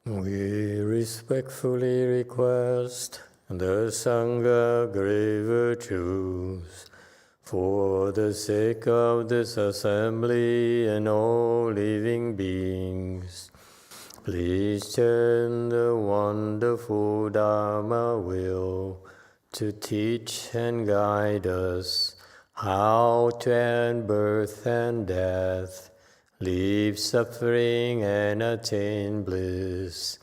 We respectfully request the Sangha great virtues for the sake of this assembly and all living beings. Please turn the wonderful Dharma wheel to teach and guide us how to end birth and death, leave suffering and attain bliss,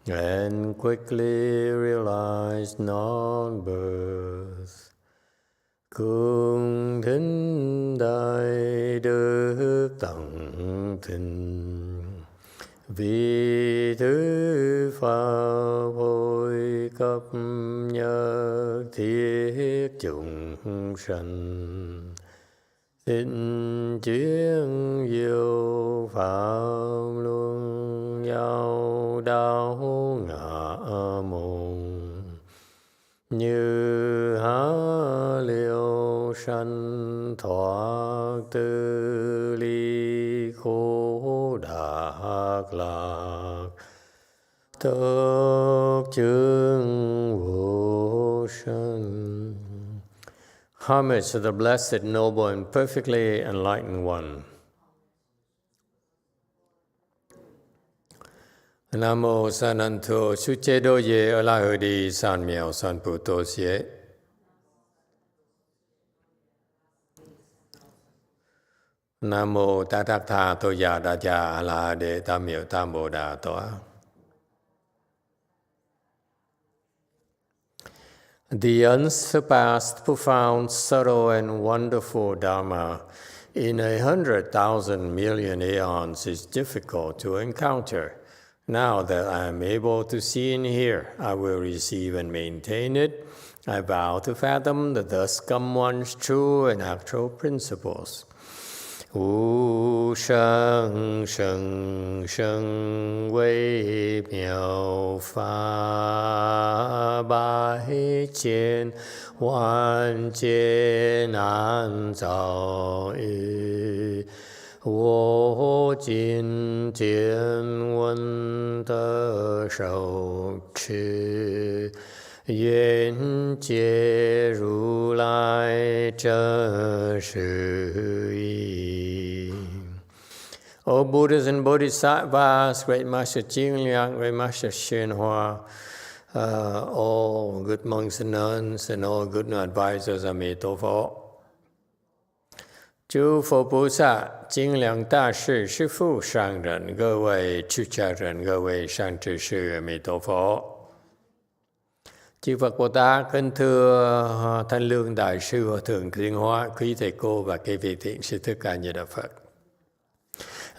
and quickly realize non-birth. Cung thính đại đức tận thịnh, vì thứ pháp hội cấp nhất thiết chúng sanh, thịnh chuyên diệu pháp luân giao đạo ngã môn, như há liêu sanh thoát tư ly khổ đạc lạc, tất chứng vô sanh. Homage to the Blessed, Noble, and Perfectly Enlightened One. Nam mô Sananto Suche Doye Alahudi San Miao San Puto Sie. Nam mô Tathagata Toya Daja Alahade Tamyo Tambo Da Toa. The unsurpassed, profound, subtle, and wonderful Dharma in 100,000 million aeons is difficult to encounter. Now that I am able to see and hear, I will receive and maintain it. I vow to fathom the thus come one's true and actual principles. Wu sheng sheng sheng wei miao fa bai jian wan jian an zao yi. 我今见闻得受持，愿解如来真实义。O Buddhas and Bodhisattvas, Great Master Jingliang, Great Master YongHua, all good monks and nuns, and all good advisors, Emitofuo. 诸佛菩萨、精良大士、师父、上人、各位出家人、各位善知识, Emitofuo. Chư Phật Bồ Tát, kính thưa Thanh Lương Đại sư Hòa thượng Tuyên Hóa, quý thầy cô và các vị thiện sư Thích Ca Như Đà Phật.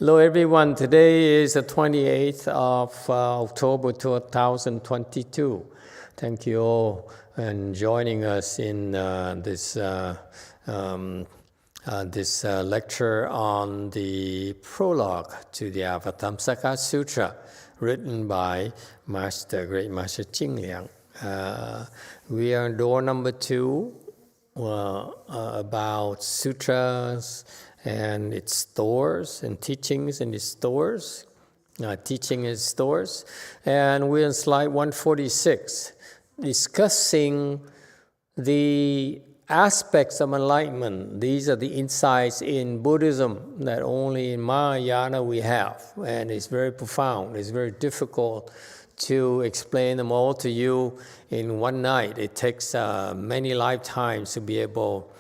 Hello everyone, today is the 28th of October 2022. Thank you all for joining us in this lecture on the prologue to the Avatamsaka Sutra, written by Great Master Jingliang. We are on door number 2, about sutras and its stores and teachings and its stores, teaching its stores. And we're on slide 146, discussing the aspects of enlightenment. These are the insights in Buddhism that only in Mahayana we have, and it's very profound. It's very difficult to explain them all to you in one night. It takes many lifetimes to be able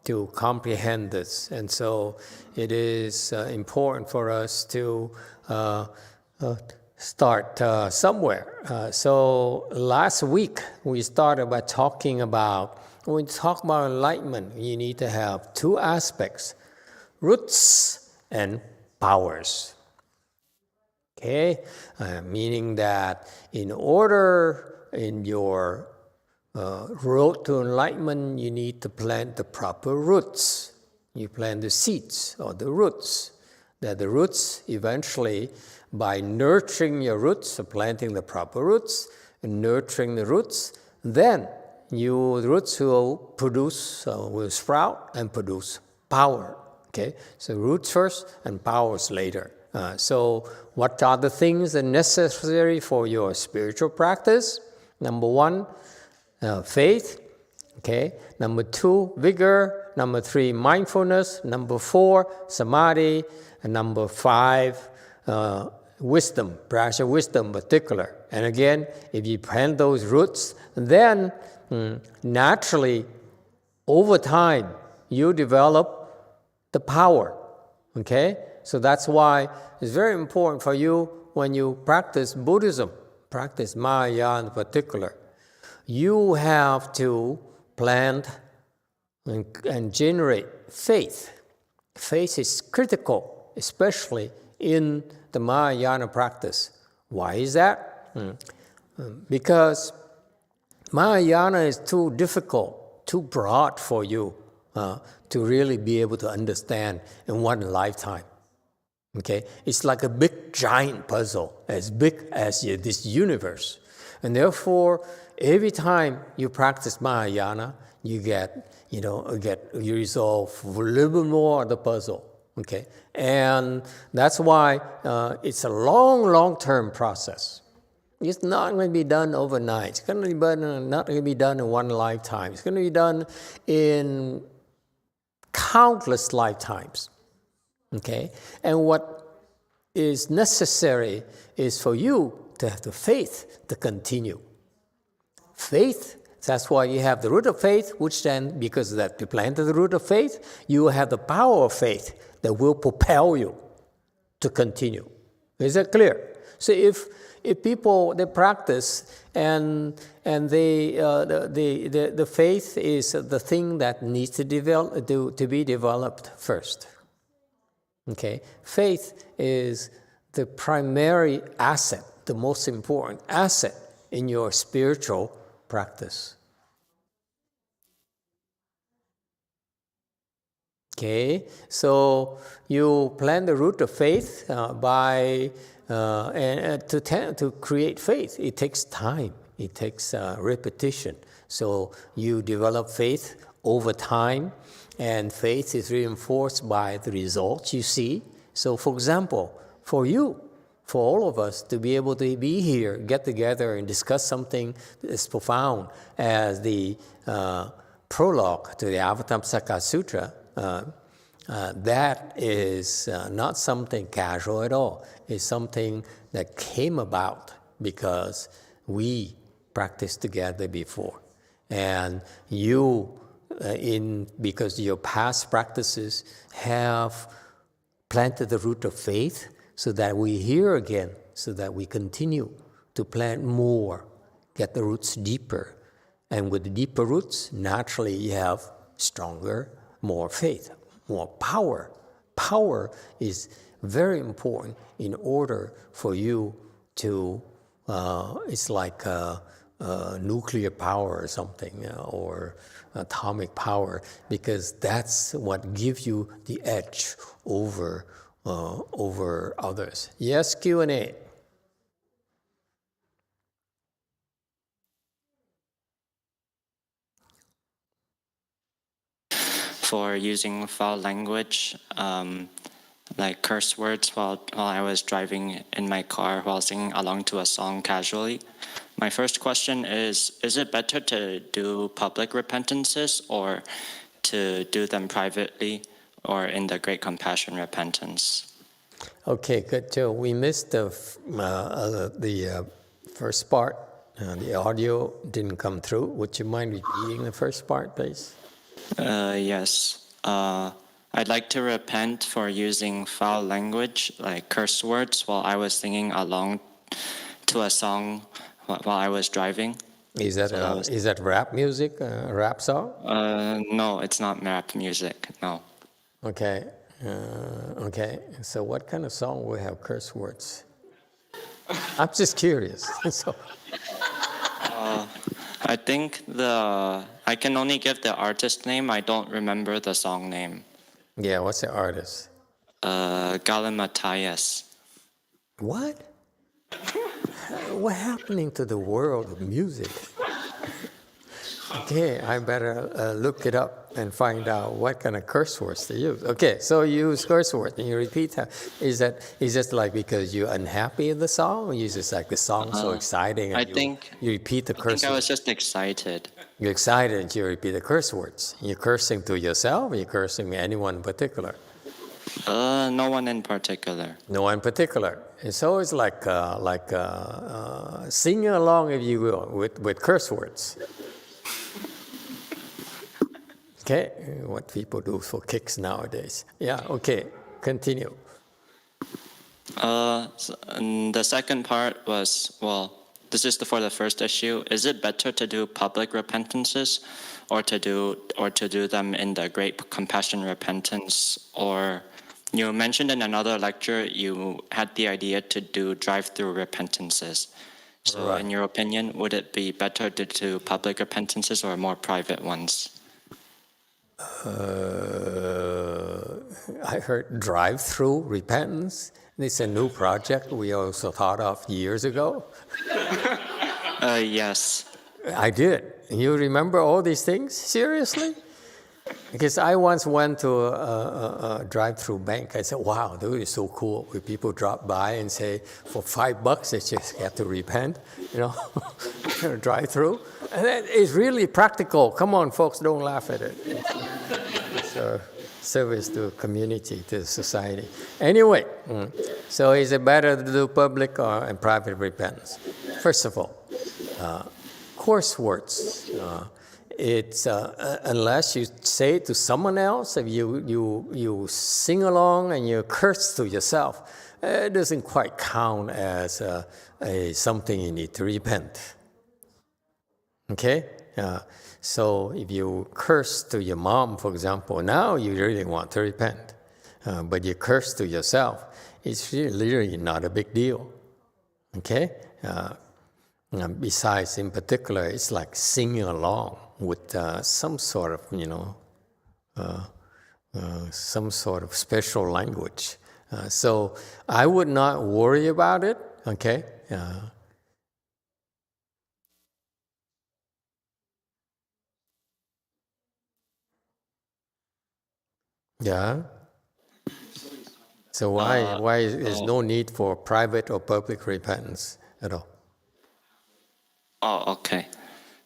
to comprehend this, and so it is important for us to start somewhere. So last week we started by talking about, when we talk about enlightenment, you need to have two aspects, roots and powers. Okay? Meaning that in order, in your road to enlightenment, you need to plant the proper roots. You plant the seeds or the roots. That the roots eventually, by nurturing your roots, planting the proper roots, and nurturing the roots, then the roots will produce, will sprout and produce power. Okay, so roots first and powers later. So what are the things that are necessary for your spiritual practice? Number 1, faith. Okay. Number 2, vigor. Number 3, mindfulness. Number 4, samadhi. And number 5, wisdom, practice of wisdom particular. And again, if you plant those roots, then naturally, over time, you develop the power. Okay? So that's why it's very important for you when you practice Buddhism, practice Mahayana in particular. You have to plant and generate faith. Faith is critical, especially in the Mahayana practice. Why is that? Because Mahayana is too difficult, too broad for you to really be able to understand in one lifetime. Okay? It's like a big giant puzzle, as big as this universe. And therefore, every time you practice Mahayana, you resolve a little bit more of the puzzle. Okay? And that's why it's a long-term process. It's not going to be done overnight. It's not going to be done in one lifetime. It's going to be done in countless lifetimes. Okay? And what is necessary is for you to have the faith to continue. Faith, that's why you have the root of faith, which then, because that you planted the root of faith, you have the power of faith that will propel you to continue. Is that clear? So if people, they practice and the faith is the thing that needs to be developed first. Okay, faith is the primary asset, the most important asset in your spiritual practice. Okay, so you plant the root of faith by to create faith. It takes time. It takes repetition. So you develop faith over time, and faith is reinforced by the results you see. So, for example, for you, for all of us to be able to be here, get together and discuss something as profound as the prologue to the Avatamsaka Sutra, that is not something casual at all. It's something that came about because we practiced together before. And you, because your past practices have planted the root of faith, so that we hear again, so that we continue to plant more, get the roots deeper. And with the deeper roots, naturally you have stronger, more faith, more power. Power is very important in order for you to, it's like nuclear power or something, or atomic power, because that's what gives you the edge over others. Yes, Q&A. For using foul language, like curse words while I was driving in my car while singing along to a song casually. My first question is it better to do public repentances or to do them privately or in the Great Compassion Repentance? Okay, good, Joe. We missed the first part. The audio didn't come through. Would you mind repeating the first part, please? Yes. I'd like to repent for using foul language, like curse words, while I was singing along to a song while I was driving. Is that rap music, a rap song? No, it's not rap music, no. Okay. Okay. So what kind of song will have curse words? I'm just curious. So. I think I can only give the artist name. I don't remember the song name. Yeah, what's the artist? Galimatias. What? What's happening to the world of music? Okay, I better look it up and find out what kind of curse words to use. Okay, so you use curse words and you repeat that. Is just like because you're unhappy in the song, or you just like the song so exciting and you repeat the curse words? I was just excited. You're excited and you repeat the curse words. You're cursing to yourself, or you're cursing anyone in particular? No one in particular. No one in particular. And so it's like singing along, if you will, with curse words. Okay, what people do for kicks nowadays. Yeah, okay, continue. The second part was, this is for the first issue. Is it better to do public repentances, or to do them in the Great Compassion Repentance? Or you mentioned in another lecture you had the idea to do drive-through repentances. So, in your opinion, would it be better to do public repentances or more private ones? I heard drive-through repentance. This is a new project we also thought of years ago. Yes. I did. You remember all these things? Seriously? Because I once went to a drive-through bank. I said, wow, that is so cool. When people drop by and say, for $5, they just have to repent, drive-through. And it's really practical. Come on, folks, don't laugh at it. It's a service to community, to society. Anyway, so is it better to do public or private repentance? First of all, coarse words. It's unless you say it to someone else, if you sing along and you curse to yourself, it doesn't quite count as something you need to repent. Okay? So if you curse to your mom, for example, now you really want to repent. But you curse to yourself, it's really not a big deal. Okay? Besides, in particular, it's like singing along with some sort of special language. So I would not worry about it. Okay? Yeah. So why is no need for private or public repentance at all? Oh, okay.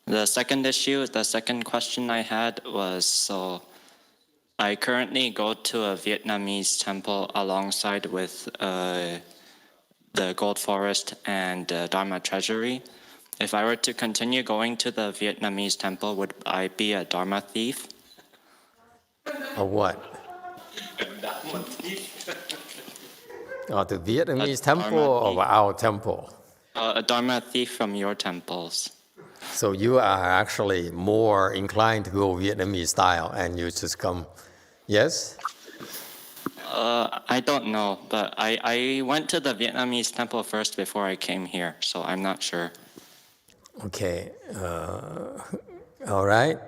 The second question I had was, so I currently go to a Vietnamese temple alongside with the Gold Forest and Dharma Treasury. If I were to continue going to the Vietnamese temple, would I be a Dharma thief? Or what? Or the Vietnamese temple or our temple? A Dharma thief from your temples. So you are actually more inclined to go Vietnamese style and you just come, yes? I don't know, but I went to the Vietnamese temple first before I came here, so I'm not sure. Okay, all right.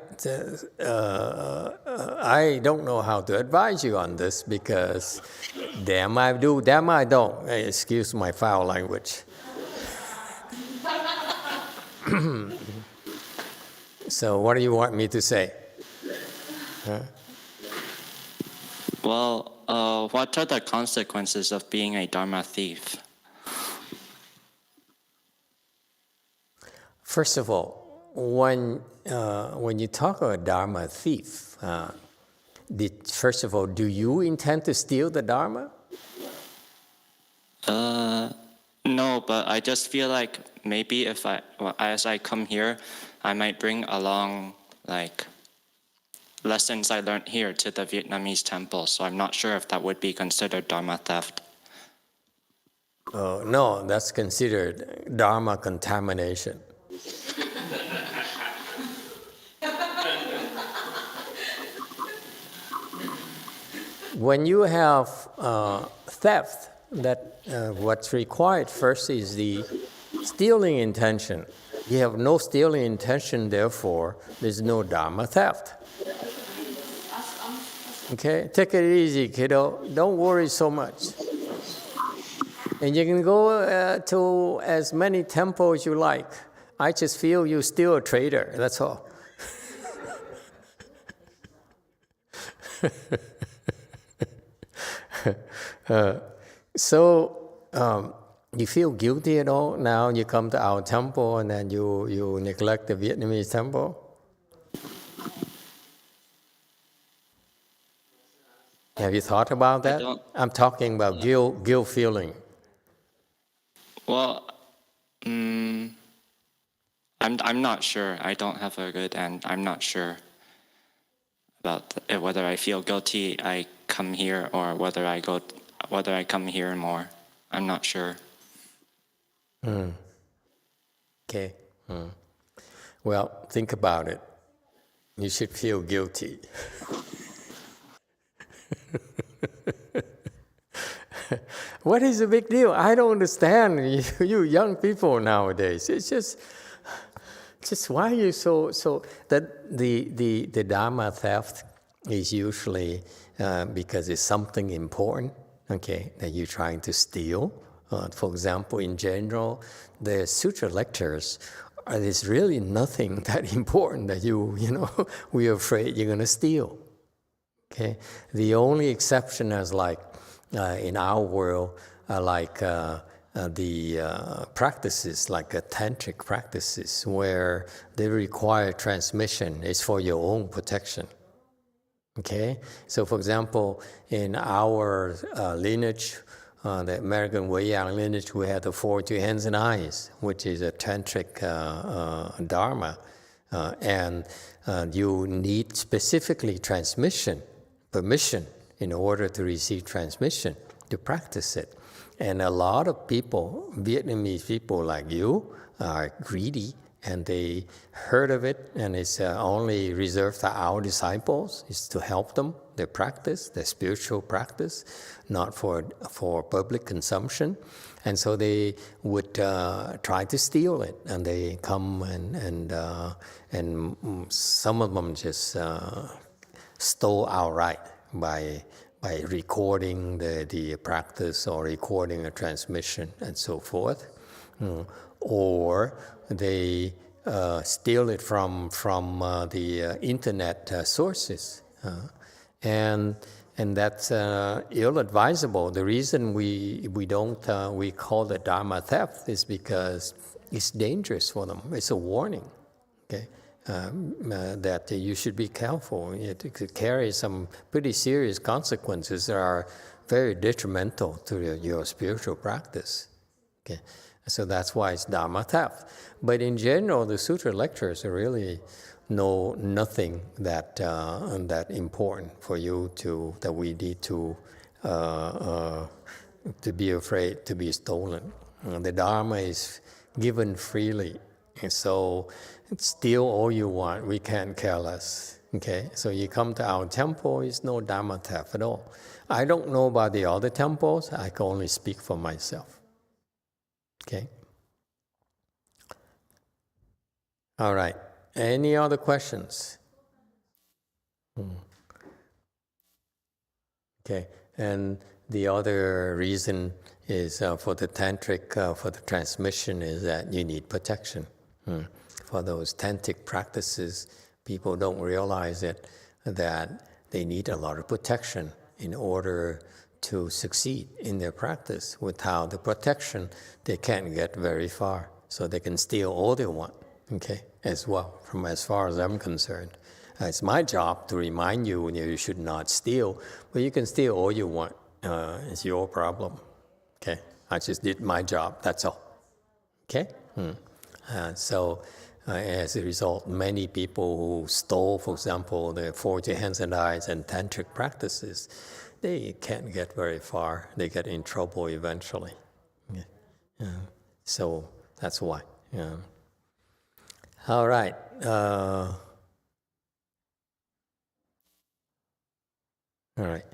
I don't know how to advise you on this because damn I do, damn I don't. Excuse my foul language. So what do you want me to say? Huh? Well, what are the consequences of being a Dharma thief? First of all, when you talk about Dharma thief, first of all, do you intend to steal the Dharma? No, but I just feel like maybe as I come here, I might bring along like lessons I learned here to the Vietnamese temple. So I'm not sure if that would be considered Dharma theft. No, that's considered Dharma contamination. When you have theft, what's required first is the stealing intention. You have no stealing intention, therefore, there's no Dharma theft. Okay, take it easy, kiddo. Don't worry so much. And you can go to as many temples you like. I just feel you're still a traitor, that's all. You feel guilty at all now? You come to our temple and then you neglect the Vietnamese temple? Have you thought about that? I'm talking about guilt feeling. Well, I'm not sure. I don't have a good, and I'm not sure about whether I feel guilty I come here or whether I come here more. I'm not sure. Okay. Well, think about it. You should feel guilty. What is the big deal? I don't understand you young people nowadays. It's just why are you so that the Dharma theft is usually because it's something important, okay, that you're trying to steal. For example, in general, the sutra lectures, there's really nothing that important that we're afraid you're going to steal. Okay, the only exception is like in our world, the practices, like tantric practices, where they require transmission is for your own protection. Okay, so for example, in our lineage, the American Wayang lineage, we have the 42 hands and eyes, which is a tantric Dharma, and you need specifically permission in order to receive transmission, to practice it. And a lot of people, Vietnamese people like you, are greedy, and they heard of it, and it's only reserved for our disciples. It's to help them, their practice, their spiritual practice, not for public consumption. And so they would try to steal it, and they come and some of them just stole outright by recording the practice or recording a transmission and so forth, or they steal it from the internet sources, and that's ill-advisable. The reason we call it Dharma theft is because it's dangerous for them. It's a warning, okay, that you should be careful. It could carry some pretty serious consequences that are very detrimental to your spiritual practice. Okay, so that's why it's Dharma theft. But in general, the sutra lectures are really nothing that important for you that we need to be afraid to be stolen. The Dharma is given freely, and so steal all you want. We can't care less. Okay, so you come to our temple, it's no Dharma theft at all. I don't know about the other temples. I can only speak for myself. Okay. All right. Any other questions? Okay. And the other reason is for the tantric, for the transmission, is that you need protection. For those tantric practices, people don't realize it, that they need a lot of protection in order to succeed in their practice. Without the protection, they can't get very far. So they can steal all they want, okay, as well, from as far as I'm concerned. It's my job to remind you you should not steal, but you can steal all you want. It's your problem, okay? I just did my job, that's all, okay? So as a result, many people who stole, for example, the 40 hands and eyes and tantric practices, they can't get very far. They get in trouble eventually. So that's why. All right. All right.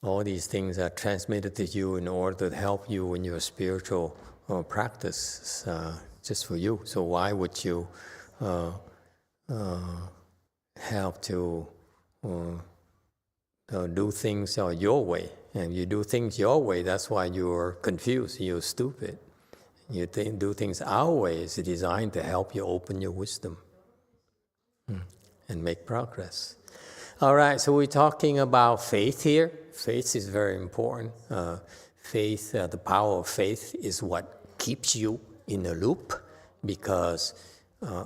All these things are transmitted to you in order to help you in your spiritual practice, just for you. So why would you have to do things your way? And you do things your way, that's why you're confused, you're stupid. You do things our way is designed to help you open your wisdom and make progress. All right, so we're talking about faith here. Faith is very important. Faith, the power of faith is what keeps you in a loop, because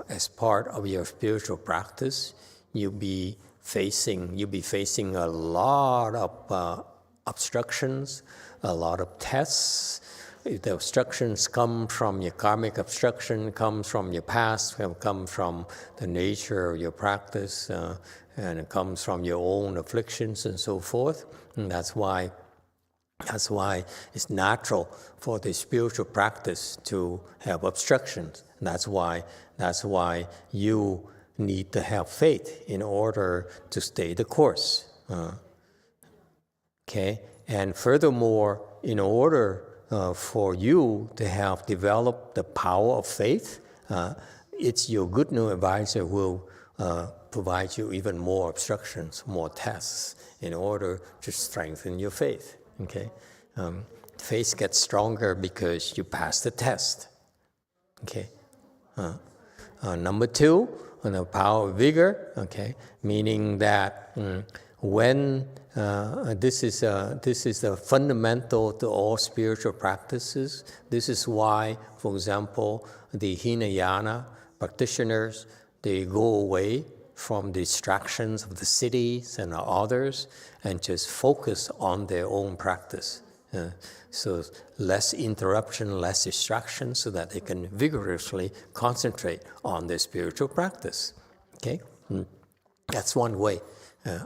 as part of your spiritual practice, you'll be facing a lot of obstructions, a lot of tests. The obstructions come from your karmic obstruction, comes from your past, come from the nature of your practice, and it comes from your own afflictions and so forth. And that's why it's natural for the spiritual practice to have obstructions. That's why you need to have faith in order to stay the course. Okay, and furthermore, in order for you to have developed the power of faith, it's your good new advisor who will provide you even more obstructions, more tests, in order to strengthen your faith. Okay, faith gets stronger because you pass the test. Okay, number two, the power of vigor. Okay, meaning that when this is a fundamental to all spiritual practices. This is why, for example, the Hinayana practitioners, they go away from the distractions of the cities and others and just focus on their own practice. So less interruption, less distraction, so that they can vigorously concentrate on their spiritual practice. Okay, that's one way.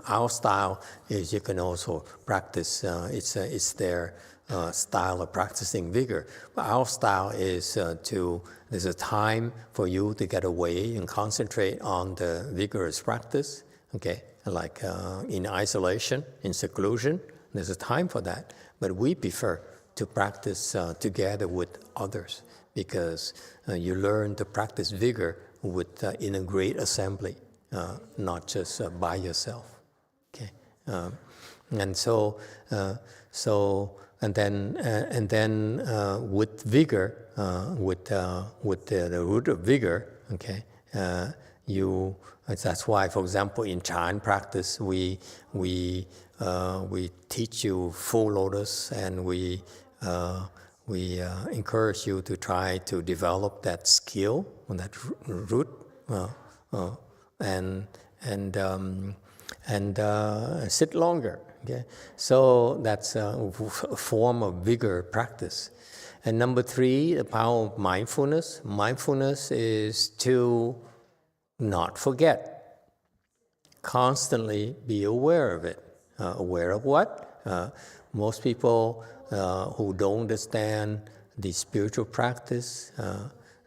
Our style is you can also practice. It's their style of practicing vigor. But our style is there's a time for you to get away and concentrate on the vigorous practice. Okay, like in isolation, in seclusion, there's a time for that. But we prefer to practice together with others, because you learn to practice vigor in a great assembly, not just by yourself. Okay, and then with vigor, with the root of vigor. Okay, that's why, for example, in Chan practice, we teach you full lotus, and we encourage you to try to develop that skill, that root, and sit longer. Okay, so that's a form of vigor practice. And number three, the power of mindfulness. Mindfulness is to not forget. Constantly be aware of it. Aware of what? Most people who don't understand the spiritual practice,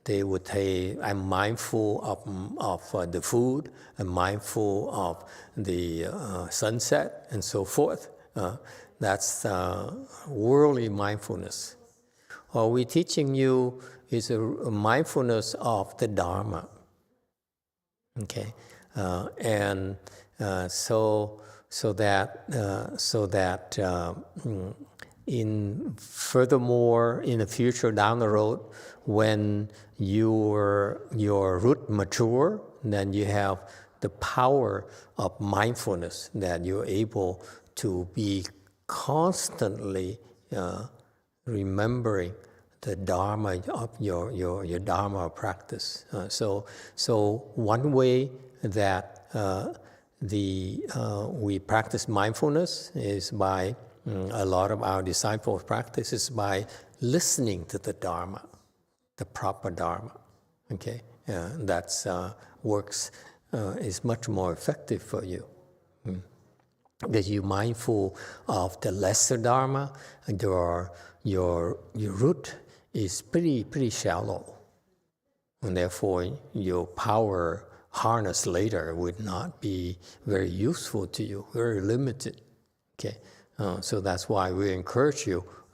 they would say, I'm mindful of the food, I'm mindful of the sunset, and so forth. That's worldly mindfulness. What we're teaching you is a mindfulness of the Dharma. Okay, and so that furthermore, in the future down the road, when your root mature, then you have the power of mindfulness, that you're able to be constantly remembering the Dharma of your Dharma practice. So one way that we practice mindfulness is by a lot of our disciples practice is by listening to the Dharma, the proper Dharma. Okay, that's works is much more effective for you. Because you're mindful of the lesser Dharma, and your root is pretty shallow, and therefore your power harnessed later would not be very useful to you, very limited. Okay, so that's why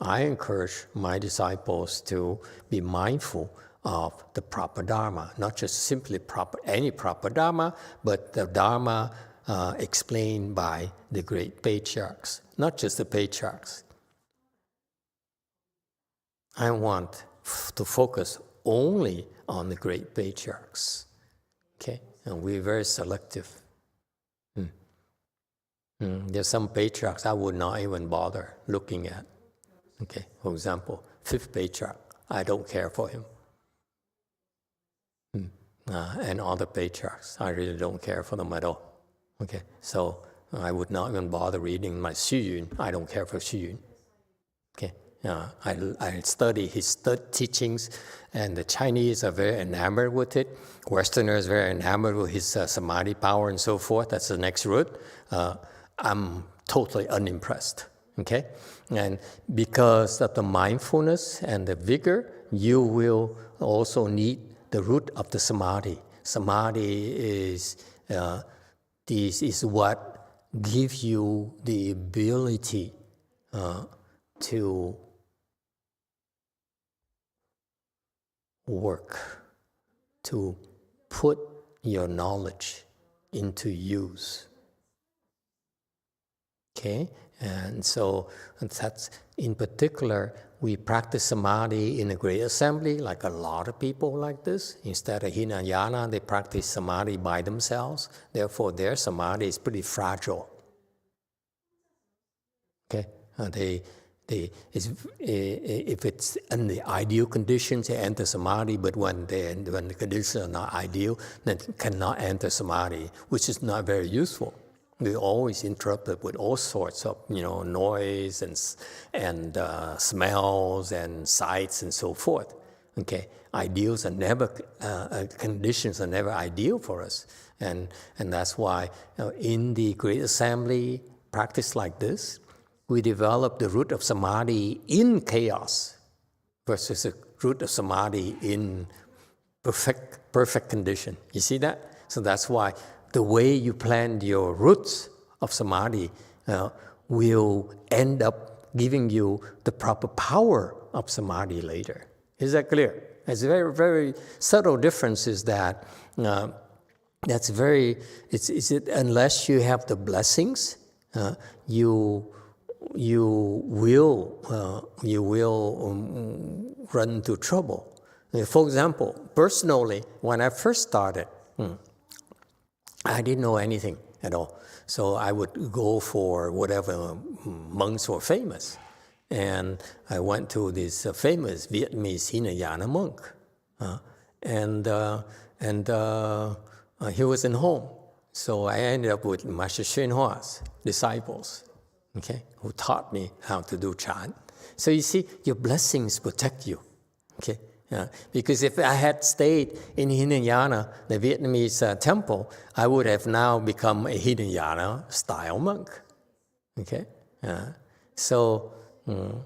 I encourage my disciples to be mindful of the proper Dharma, not just simply any proper Dharma, but the Dharma explained by the great patriarchs, not just the patriarchs. I want to focus only on the great patriarchs. Okay, and we're very selective. There's some patriarchs I would not even bother looking at. Okay, for example, 5th patriarch, I don't care for him. And other patriarchs, I really don't care for them at all. Okay, so I would not even bother reading my Xu Yun. I don't care for Xu Yun. Okay, I study his teachings, and the Chinese are very enamored with it. Westerners are very enamored with his Samadhi power and so forth. That's the next route. I'm totally unimpressed. Okay, and because of the mindfulness and the vigor, you will also need the root of the Samadhi. Samadhi is what gives you the ability to work, to put your knowledge into use. Okay, and so that's, in particular, we practice Samadhi in a great assembly, like a lot of people like this. Instead of Hinayana, they practice Samadhi by themselves. Therefore, their Samadhi is pretty fragile. Okay, if it's in the ideal conditions, they enter Samadhi, but when the conditions are not ideal, then cannot enter Samadhi, which is not very useful. We're always interrupted with all sorts of noise and smells and sights and so forth. Okay, ideals are never conditions are never ideal for us, and that's why in the Great Assembly practice like this, we develop the root of Samadhi in chaos versus the root of Samadhi in perfect condition. You see that? So that's why the way you plan your roots of Samadhi will end up giving you the proper power of Samadhi later. Is that clear? It's very, very subtle differences that unless you have the blessings, you will run into trouble. For example, personally, when I first started, I didn't know anything at all. So I would go for whatever monks were famous. And I went to this famous Vietnamese Hinayana monk. And he wasn't home. So I ended up with Master YongHua's disciples, okay, who taught me how to do chant. So you see, your blessings protect you. Okay. Because if I had stayed in Hinayana, the Vietnamese temple, I would have now become a Hinayana style monk. Okay, so the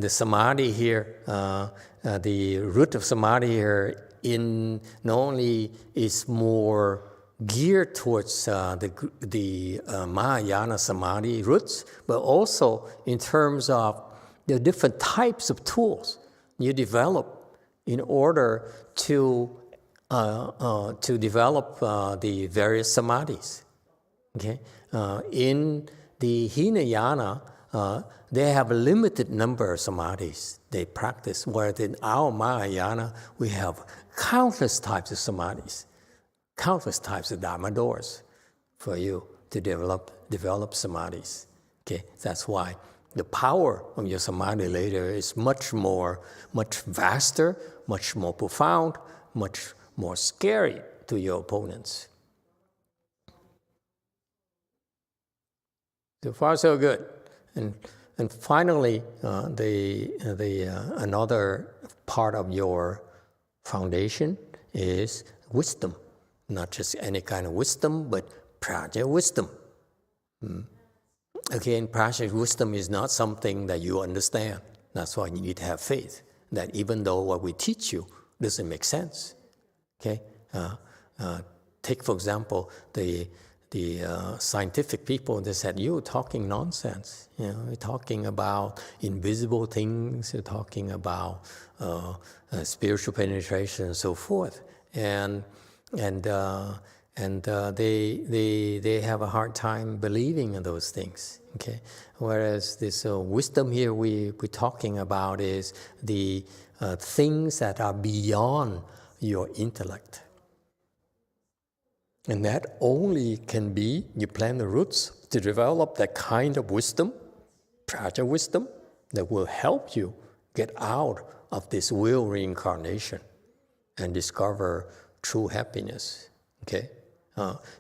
Samadhi here, the root of Samadhi here, not only is more geared towards the Mahayana Samadhi roots, but also in terms of the different types of tools you develop in order to develop the various samadhis. Okay, in the Hinayana, they have a limited number of samadhis they practice, whereas in our Mahayana, we have countless types of samadhis, countless types of Dharma doors for you to develop samadhis. Okay, that's why the power of your Samadhi later is much vaster, much more profound, much more scary to your opponents. So far, so good. And finally, another part of your foundation is wisdom. Not just any kind of wisdom, but prajna wisdom. Again, prajna wisdom is not something that you understand. That's why you need to have faith, that even though what we teach you doesn't make sense. Okay? Take, for example, the scientific people that said, you're talking nonsense. You're talking about invisible things, you're talking about spiritual penetration and so forth. And they have a hard time believing in those things. Okay, whereas this wisdom here we're talking about is the things that are beyond your intellect. And that only can be, you plant the roots to develop that kind of wisdom, prajna wisdom, that will help you get out of this will reincarnation and discover true happiness. Okay?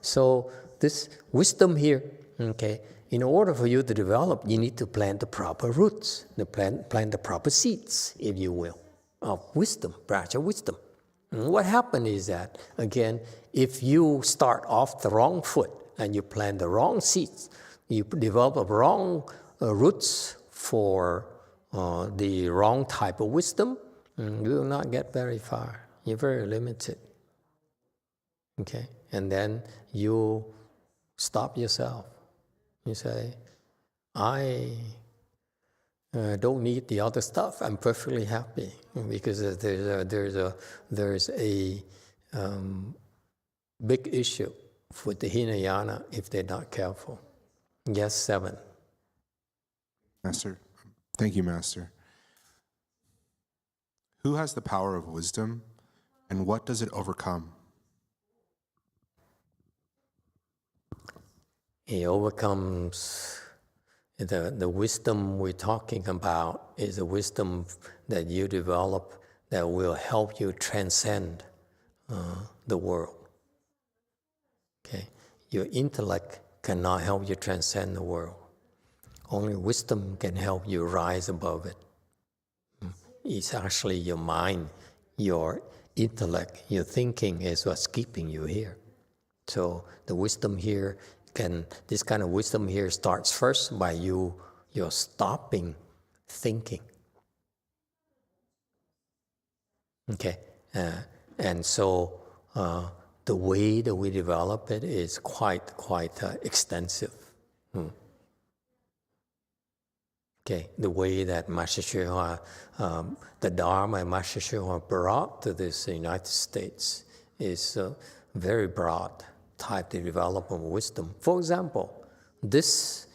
So this wisdom here, okay, in order for you to develop, you need to plant the proper roots, plant the proper seeds, if you will, of wisdom, prajna wisdom. And what happens is that, again, if you start off the wrong foot and you plant the wrong seeds, you develop the wrong roots for the wrong type of wisdom, you will not get very far. You're very limited. Okay? And then you stop yourself. You say, I don't need the other stuff. I'm perfectly happy, because there's a big issue with the Hinayana if they're not careful. Yes, 7. Master, thank you, Master. Who has the power of wisdom, and what does it overcome? It overcomes, the wisdom we're talking about is a wisdom that you develop that will help you transcend the world. Okay? Your intellect cannot help you transcend the world. Only wisdom can help you rise above it. It's actually your mind, your intellect, your thinking is what's keeping you here. So the wisdom here this kind of wisdom here starts first by you're stopping thinking. Okay, and so the way that we develop it is quite extensive. Okay, the way that Master YongHua, the Dharma Master YongHua brought to this United States is very broad type of development of wisdom. For example, this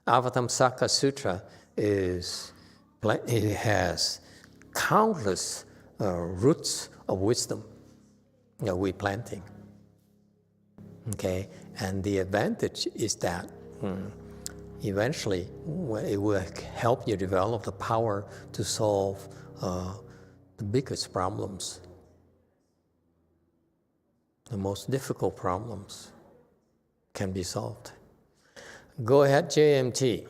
Avatamsaka Sutra it has countless roots of wisdom that we're planting. Okay, and the advantage is that eventually it will help you develop the power to solve the biggest problems. The most difficult problems can be solved. Go ahead, JMT.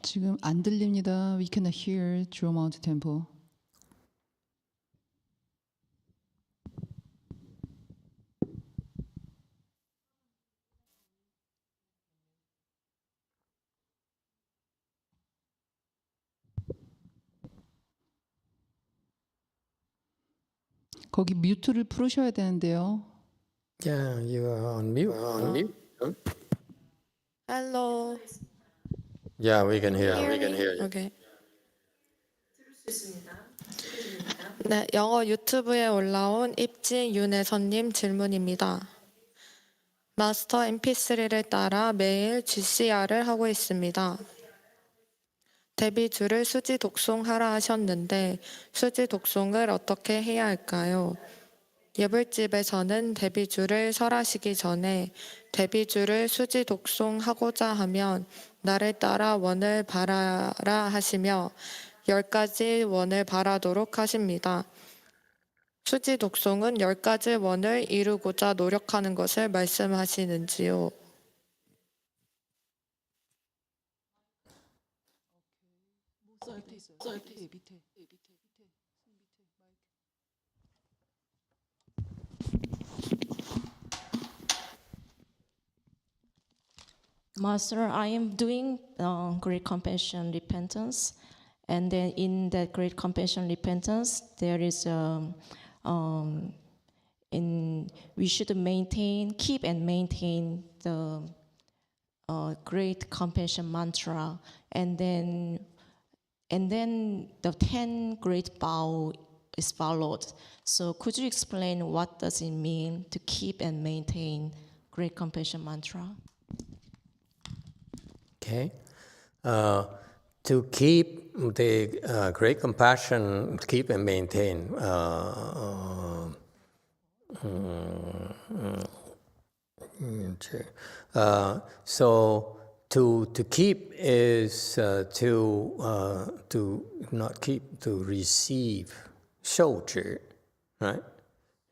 지금 안 들립니다. We cannot hear Rosemead temple. 거기 뮤트를 풀으셔야 되는데요. Yeah, you are on mute. Hello. Yeah, we can hear you. Okay. 네, 영어 유튜브에 올라온 입지윤혜선님 질문입니다. 마스터 MP3를 따라 매일 GCR을 하고 있습니다. 데뷔주를 수지 독송하라 하셨는데 수지 독송을 어떻게 해야 할까요? 예불집에서는 데뷔주를 설하시기 전에 데뷔주를 수지 독송하고자 하면 나를 따라 원을 바라라 하시며 10가지 원을 바라도록 하십니다. 수지 독송은 10가지 원을 이루고자 노력하는 것을 말씀하시는지요? Master, I am doing great compassion repentance, and then in that great compassion repentance, there is we should keep and maintain the great compassion mantra, and then And then the 10 great vow is followed. So could you explain what does it mean to keep and maintain great compassion mantra? Okay. To keep the great compassion, keep and maintain. So to keep is to not keep, to receive. 受持, right?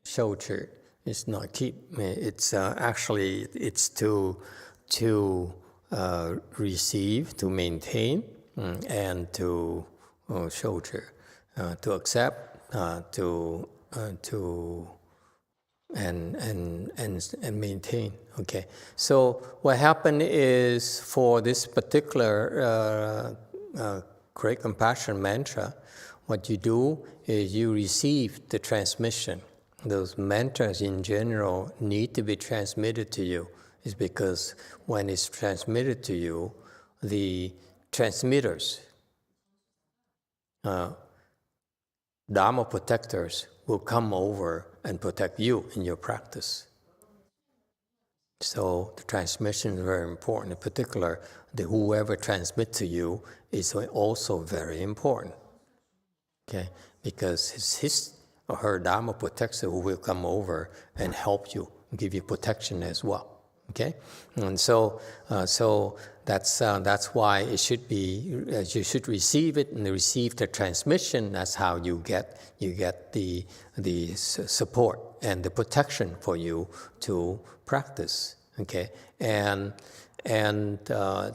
受持 is not keep. It's actually it's to receive, to maintain, and to 受持, to accept, to and maintain. Okay. So what happened is, for this particular great compassion mantra, what you do is you receive the transmission. Those mantras in general need to be transmitted to you. It's because when it's transmitted to you, the transmitters, Dharma protectors, will come over and protect you in your practice. So the transmission is very important. In particular, whoever transmits to you is also very important. Okay, because his or her Dharma protector will come over and help you, give you protection as well. Okay, and so that's why it should be, you should receive it and receive the transmission. That's how you get the support and the protection for you to practice. Okay, and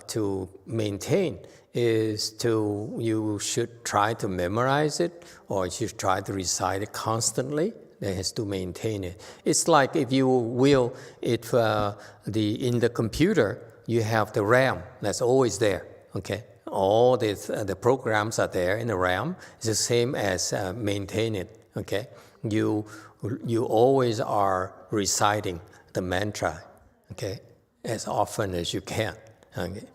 to maintain is you should try to memorize it, or you should try to recite it constantly. It has to maintain it. It's like, if you will, in the computer, you have the RAM that's always there. Okay, all the programs are there in the RAM. It's the same as maintain it. Okay, you always are reciting the mantra. Okay, as often as you can. Okay.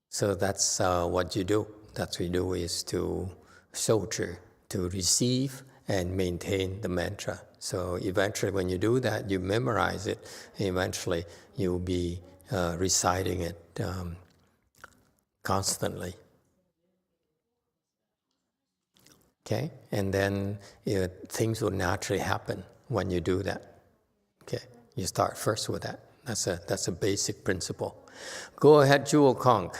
So that's what you do. That's what you do, is to 受持, to receive and maintain the mantra. So eventually, when you do that, you memorize it. Eventually, you'll be reciting it constantly. Okay, and then things will naturally happen when you do that. Okay, you start first with that. That's a basic principle. Go ahead, Jewel Kong.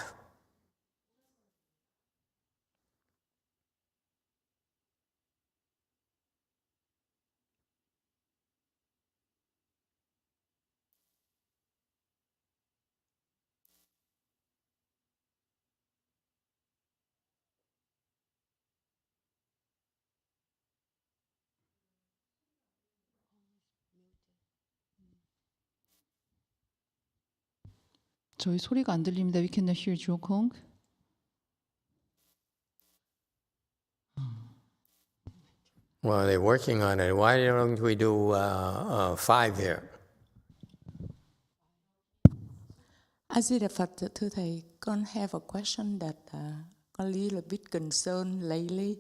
저희 소리가 안 들립니다. We cannot hear 주옥홍. Well, they're working on it. Why don't we do 5 here? A-di-đà Phật, thưa Thầy, con have a question that con little bit concerned lately.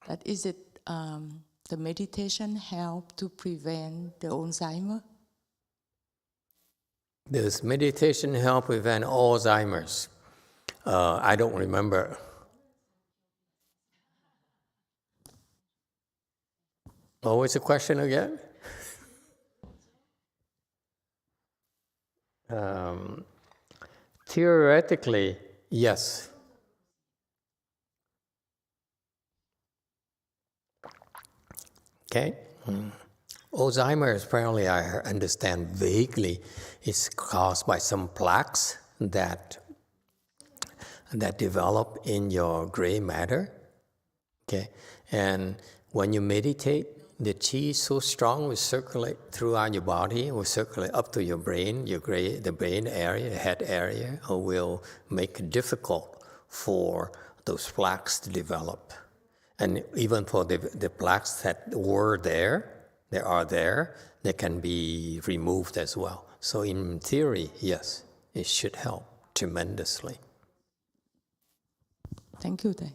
That is it, the meditation help to prevent the Alzheimer? Does meditation help prevent Alzheimer's? I don't remember. What was the question again? Theoretically, yes. Okay. Alzheimer's, apparently, I understand vaguely, is caused by some plaques that develop in your gray matter. Okay, and when you meditate, the qi is so strong, will circulate throughout your body, will circulate up to your brain, the brain area, the head area, or will make it difficult for those plaques to develop. And even for the plaques that were there, they can be removed as well. So in theory, yes, it should help tremendously. Thank you, Thầy.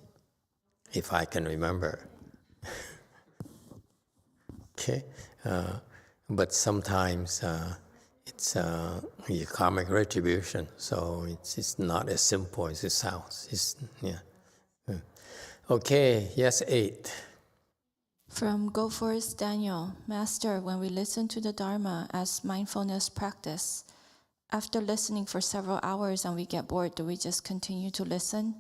If I can remember. Okay, but sometimes it's your karmic retribution, so it's not as simple as it sounds. Okay, yes, 8. From Go Forth Daniel, Master, when we listen to the Dharma as mindfulness practice, after listening for several hours and we get bored, do we just continue to listen?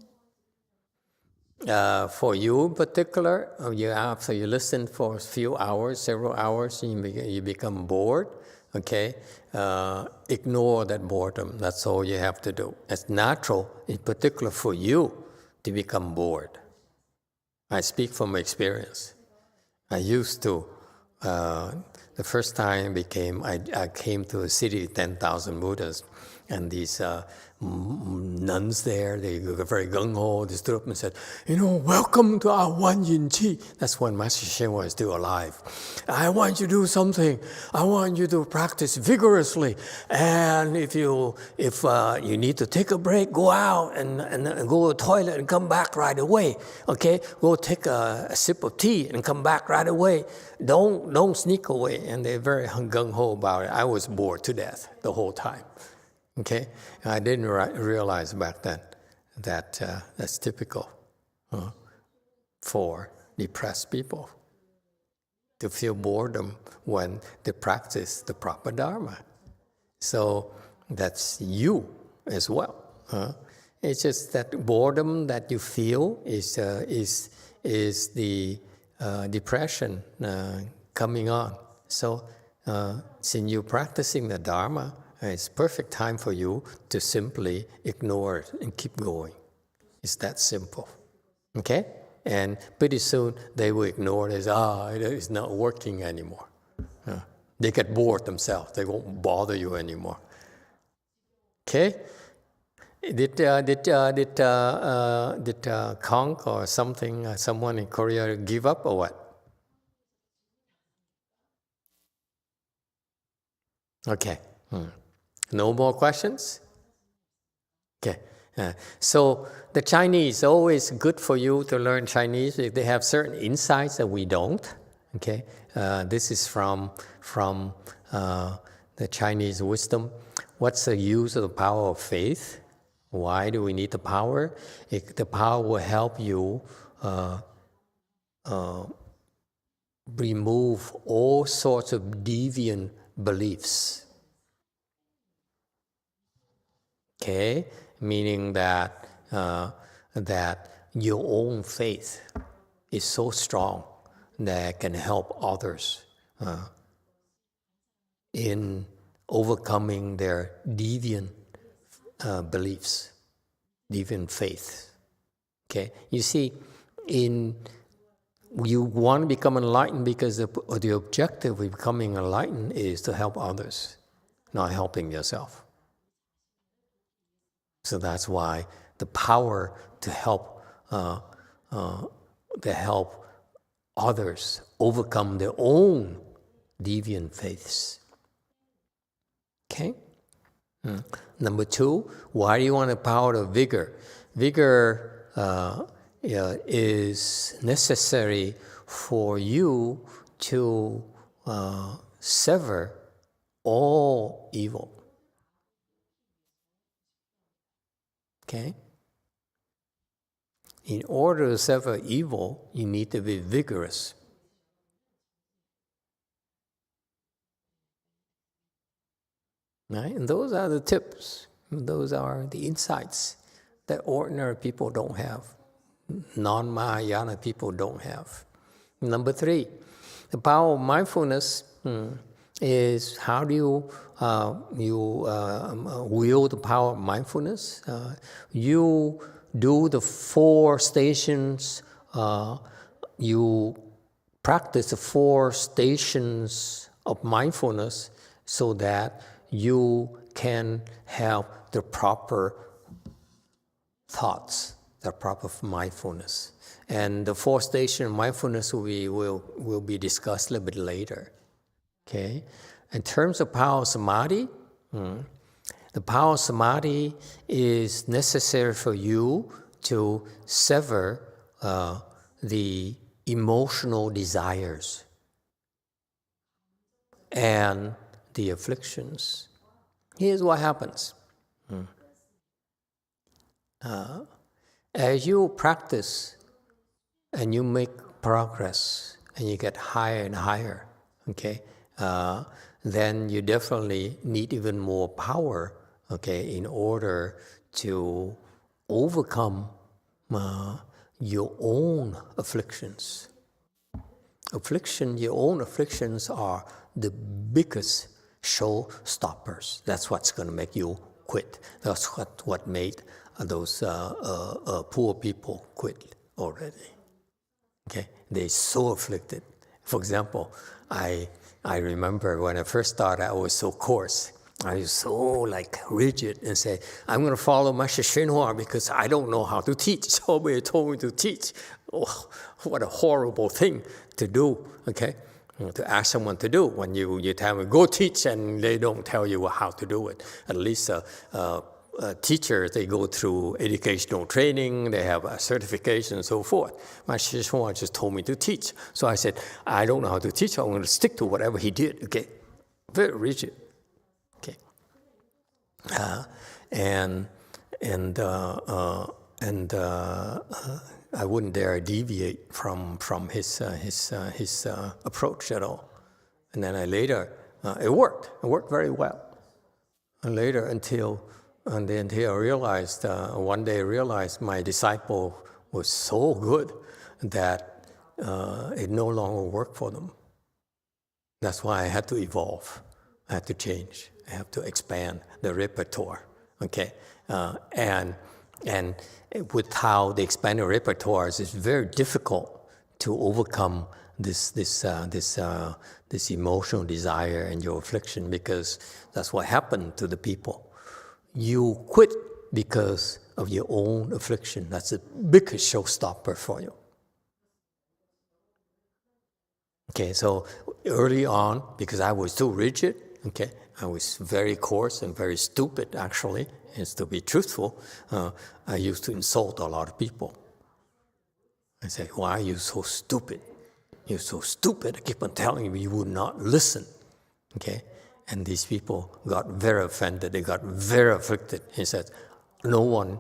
For you in particular, after you listen for a few hours, several hours, you become bored, okay? Ignore that boredom. That's all you have to do. It's natural, in particular for you, to become bored. I speak from experience. I used to, the first time I came to a city, 10,000 Buddhas, and these nuns there, they were very gung-ho, they stood up and said, welcome to our Wan Yin Chi. That's when Master Shen was still alive. I want you to do something. I want you to practice vigorously. And if you need to take a break, go out and go to the toilet and come back right away. Okay? Go take a sip of tea and come back right away. Don't sneak away. And they're very gung-ho about it. I was bored to death the whole time. Okay, I didn't realize back then that that's typical for depressed people to feel boredom when they practice the proper Dharma. So that's you as well. It's just that boredom that you feel is the depression coming on. So since you're practicing the Dharma, it's perfect time for you to simply ignore it and keep going. It's that simple. Okay? And pretty soon they will ignore it as, it's not working anymore. They get bored themselves. They won't bother you anymore. Okay? Did Konk or something, someone in Korea give up or what? Okay. No more questions? Okay. So the Chinese, always good for you to learn Chinese. They have certain insights that we don't. Okay. This is from the Chinese wisdom. What's the use of the power of faith? Why do we need the power? The power will help you remove all sorts of deviant beliefs. Okay, meaning that your own faith is so strong that it can help others in overcoming their deviant beliefs, deviant faith. Okay, you see, you want to become enlightened because the objective of becoming enlightened is to help others, not helping yourself. So that's why the power to help others overcome their own deviant faiths. Okay? Number 2, why do you want the power of vigor? Vigor is necessary for you to sever all evil. Okay? In order to sever evil, you need to be vigorous. Right? And those are the tips. Those are the insights that ordinary people don't have. Non-Mahayana people don't have. Number 3, the power of mindfulness is how do you wield the power of mindfulness? You do the 4 stations, you practice the 4 stations of mindfulness so that you can have the proper thoughts, the proper mindfulness. And the 4th station of mindfulness will be discussed a little bit later. Okay? In terms of power of samadhi, the power of samadhi is necessary for you to sever the emotional desires and the afflictions. Here's what happens. As you practice and you make progress and you get higher and higher, okay, then you definitely need even more power, okay, in order to overcome your own afflictions. Your own afflictions are the biggest showstoppers. That's what's going to make you quit. That's what made those poor people quit already. Okay, they're so afflicted. For example, I remember when I first started, I was so coarse. I was so like rigid and say, I'm going to follow Master YongHua because I don't know how to teach. Somebody told me to teach. Oh, what a horrible thing to do, okay? To ask someone to do when you tell them, go teach, and they don't tell you how to do it. At least teachers, they go through educational training, they have a certification and so forth. Master YongHua just told me to teach. So I said, I don't know how to teach, I'm going to stick to whatever he did, okay? Very rigid. I wouldn't dare deviate from his approach at all. And then it worked very well. And later until I realized, one day I realized my disciple was so good that it no longer worked for them. That's why I had to evolve. I had to change. I have to expand the repertoire, okay? And with how they expand the repertoires, it's very difficult to overcome this emotional desire and your affliction, because that's what happened to the people. You quit because of your own affliction. That's the biggest showstopper for you. Okay, so early on, because I was too rigid, okay, I was very coarse and very stupid, actually. And to be truthful, I used to insult a lot of people. I say, why are you so stupid? You're so stupid. I keep on telling you, you would not listen. Okay? And these people got very offended. They got very afflicted. He said, no one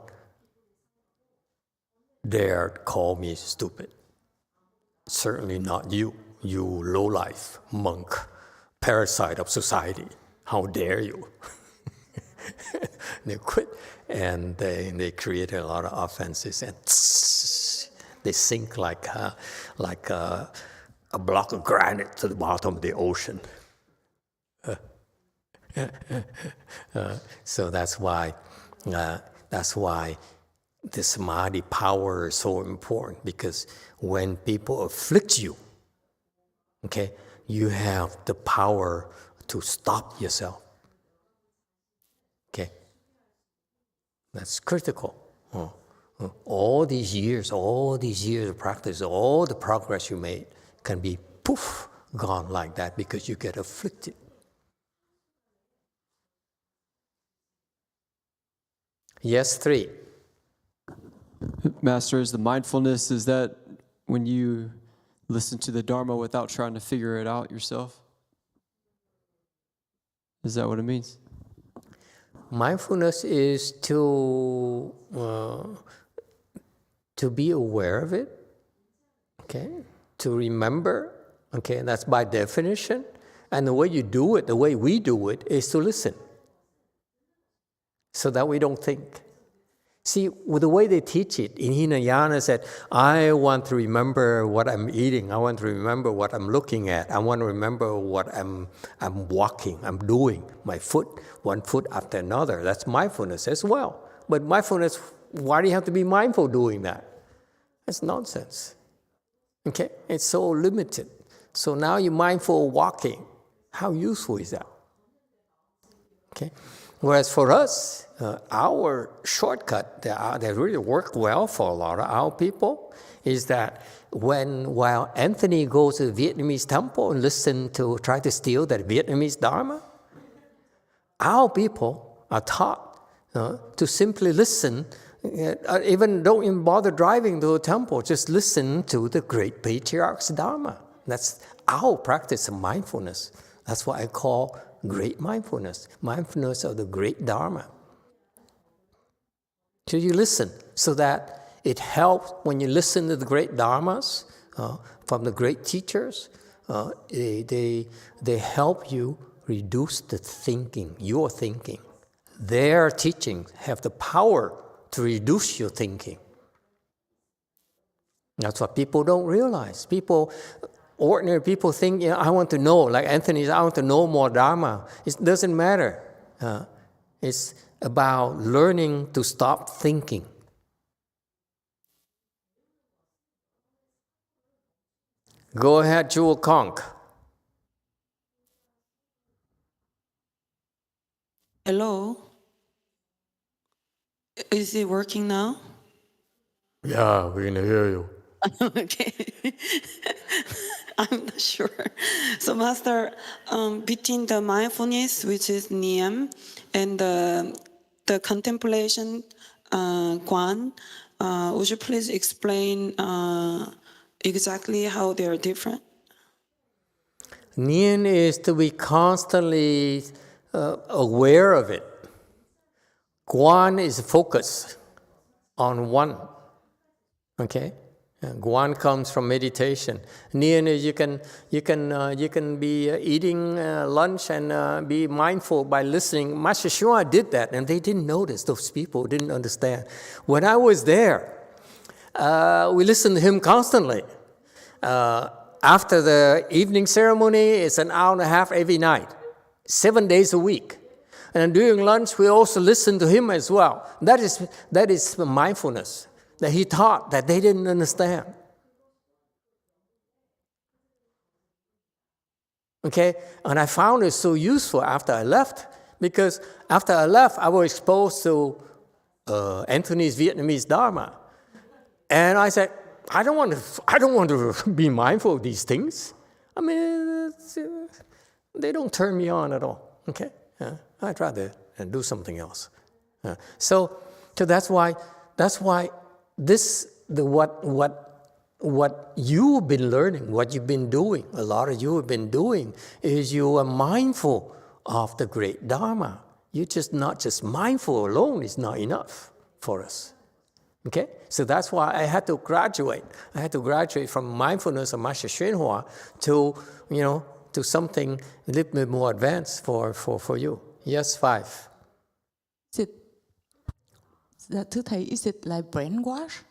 dared call me stupid. Certainly not you, you lowlife monk, parasite of society. How dare you? They quit, and they created a lot of offenses, and they sink like a block of granite to the bottom of the ocean. So that's why the Samadhi power is so important, because when people afflict you, okay, you have the power to stop yourself. Okay, that's critical. All these years of practice, all the progress you made can be poof, gone like that because you get afflicted. Yes, 3. Master, is the mindfulness, is that when you listen to the Dharma without trying to figure it out yourself? Is that what it means? Mindfulness is to be aware of it, okay? To remember, okay? That's by definition. And the way you do it, the way we do it, is to listen, so that we don't think. See, with the way they teach it, in Hinayana said, I want to remember what I'm eating. I want to remember what I'm looking at. I want to remember what I'm walking, I'm doing, my foot, one foot after another. That's mindfulness as well. But mindfulness, why do you have to be mindful doing that? That's nonsense. Okay? It's so limited. So now you're mindful of walking. How useful is that? Okay? Whereas for us, our shortcut that really work well for a lot of our people is that while Anthony goes to the Vietnamese temple and try to steal that Vietnamese Dharma, our people are taught to simply listen Even don't even bother driving to a temple. Just listen to the great patriarch's Dharma. That's our practice of mindfulness. That's what I call great mindfulness. Mindfulness of the great Dharma. So you listen so that it helps when you listen to the great Dharmas from the great teachers. They help you reduce the thinking, your thinking. Their teachings have the power to reduce your thinking. That's what people don't realize. Ordinary people think, I want to know, like Anthony, I want to know more Dharma. It doesn't matter. It's about learning to stop thinking. Go ahead, Jewel Conk. Hello. Is it working now? Yeah, we can hear you. Okay. I'm not sure. So, Master, between the mindfulness, which is Niyam, and the contemplation, Guan, would you please explain exactly how they are different? Nian is to be constantly aware of it. Guan is focus on one. Okay, Guan comes from meditation. Nian is you can be eating lunch and be mindful by listening. Master Shua did that, and they didn't notice. Those people didn't understand. When I was there, we listened to him constantly. After the evening ceremony, it's an hour and a half every night, 7 days a week. And during lunch, we also listen to him as well. That is mindfulness that he taught that they didn't understand. Okay, and I found it so useful after I left, because after I left, I was exposed to Anthony's Vietnamese Dharma, and I said, I don't want to be mindful of these things. I mean, they don't turn me on at all. Okay, I'd rather do something else. So that's why what you've been learning, what you've been doing, a lot of you have been doing, is you are mindful of the great Dharma. You're just not just mindful alone is not enough for us. Okay, so that's why I had to graduate. I had to graduate from mindfulness of Master YongHua to something a little bit more advanced for you. Yes, 5. Thưa Thầy, is it like brainwash?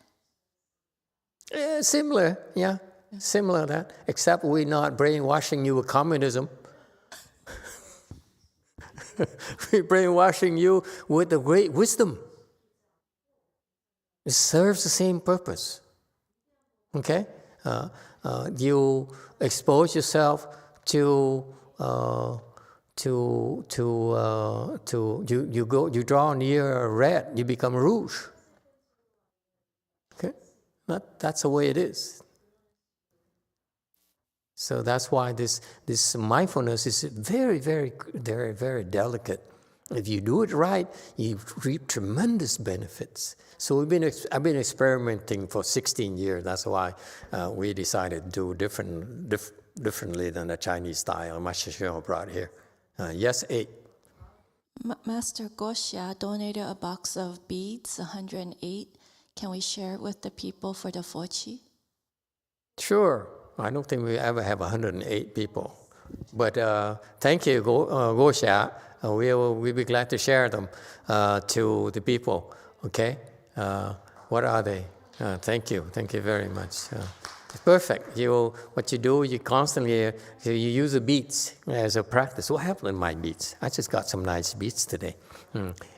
Similar, yeah. Similar to that, except we're not brainwashing you with communism. We're brainwashing you with the great wisdom. It serves the same purpose. Okay? You expose yourself to you draw near red, you become rouge. Okay? That's the way it is. So that's why this mindfulness is very, very, very, very delicate. If you do it right, you reap tremendous benefits. So I've been experimenting for 16 years. That's why we decided to do differently than the Chinese style Master Shua brought here. Yes, 8. Master Gosha donated a box of beads, 108. Can we share it with the people for the Fochi? Sure. I don't think we ever have 108 people. But thank you, Gosha. We'll be glad to share them to the people. Okay? What are they? Thank you. Thank you very much. Perfect. What you do, you constantly you use the beats as a practice. What happened in my beats? I just got some nice beats today.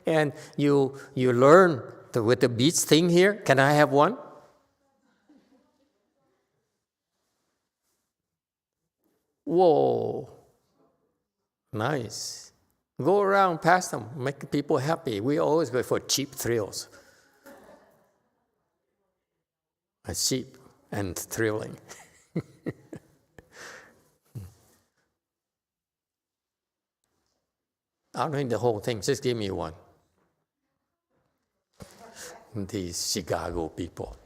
And you learn with the beats thing here. Can I have one? Whoa. Nice. Go around, pass them, make people happy. We always go for cheap thrills. It's cheap and thrilling. I don't need the whole thing. Just give me one. these Chicago people.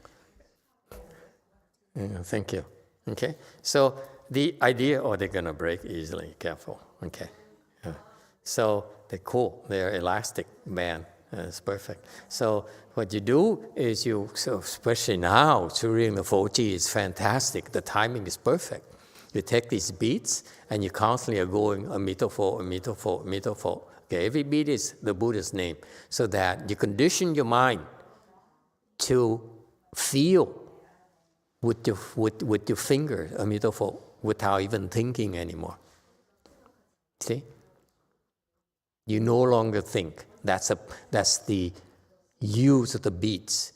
Thank you. Okay, so the idea, they're going to break easily, careful. Okay, so they're cool, they're elastic band, it's perfect. So what you do is so especially now, during the 4G, it's fantastic, the timing is perfect. You take these beats and you constantly are going Emitofuo, Emitofuo, Emitofuo. Okay, every beat is the Buddha's name, so that you condition your mind to feel with your finger, Emitofuo, without even thinking anymore. See? You no longer think. That's the use of the beats.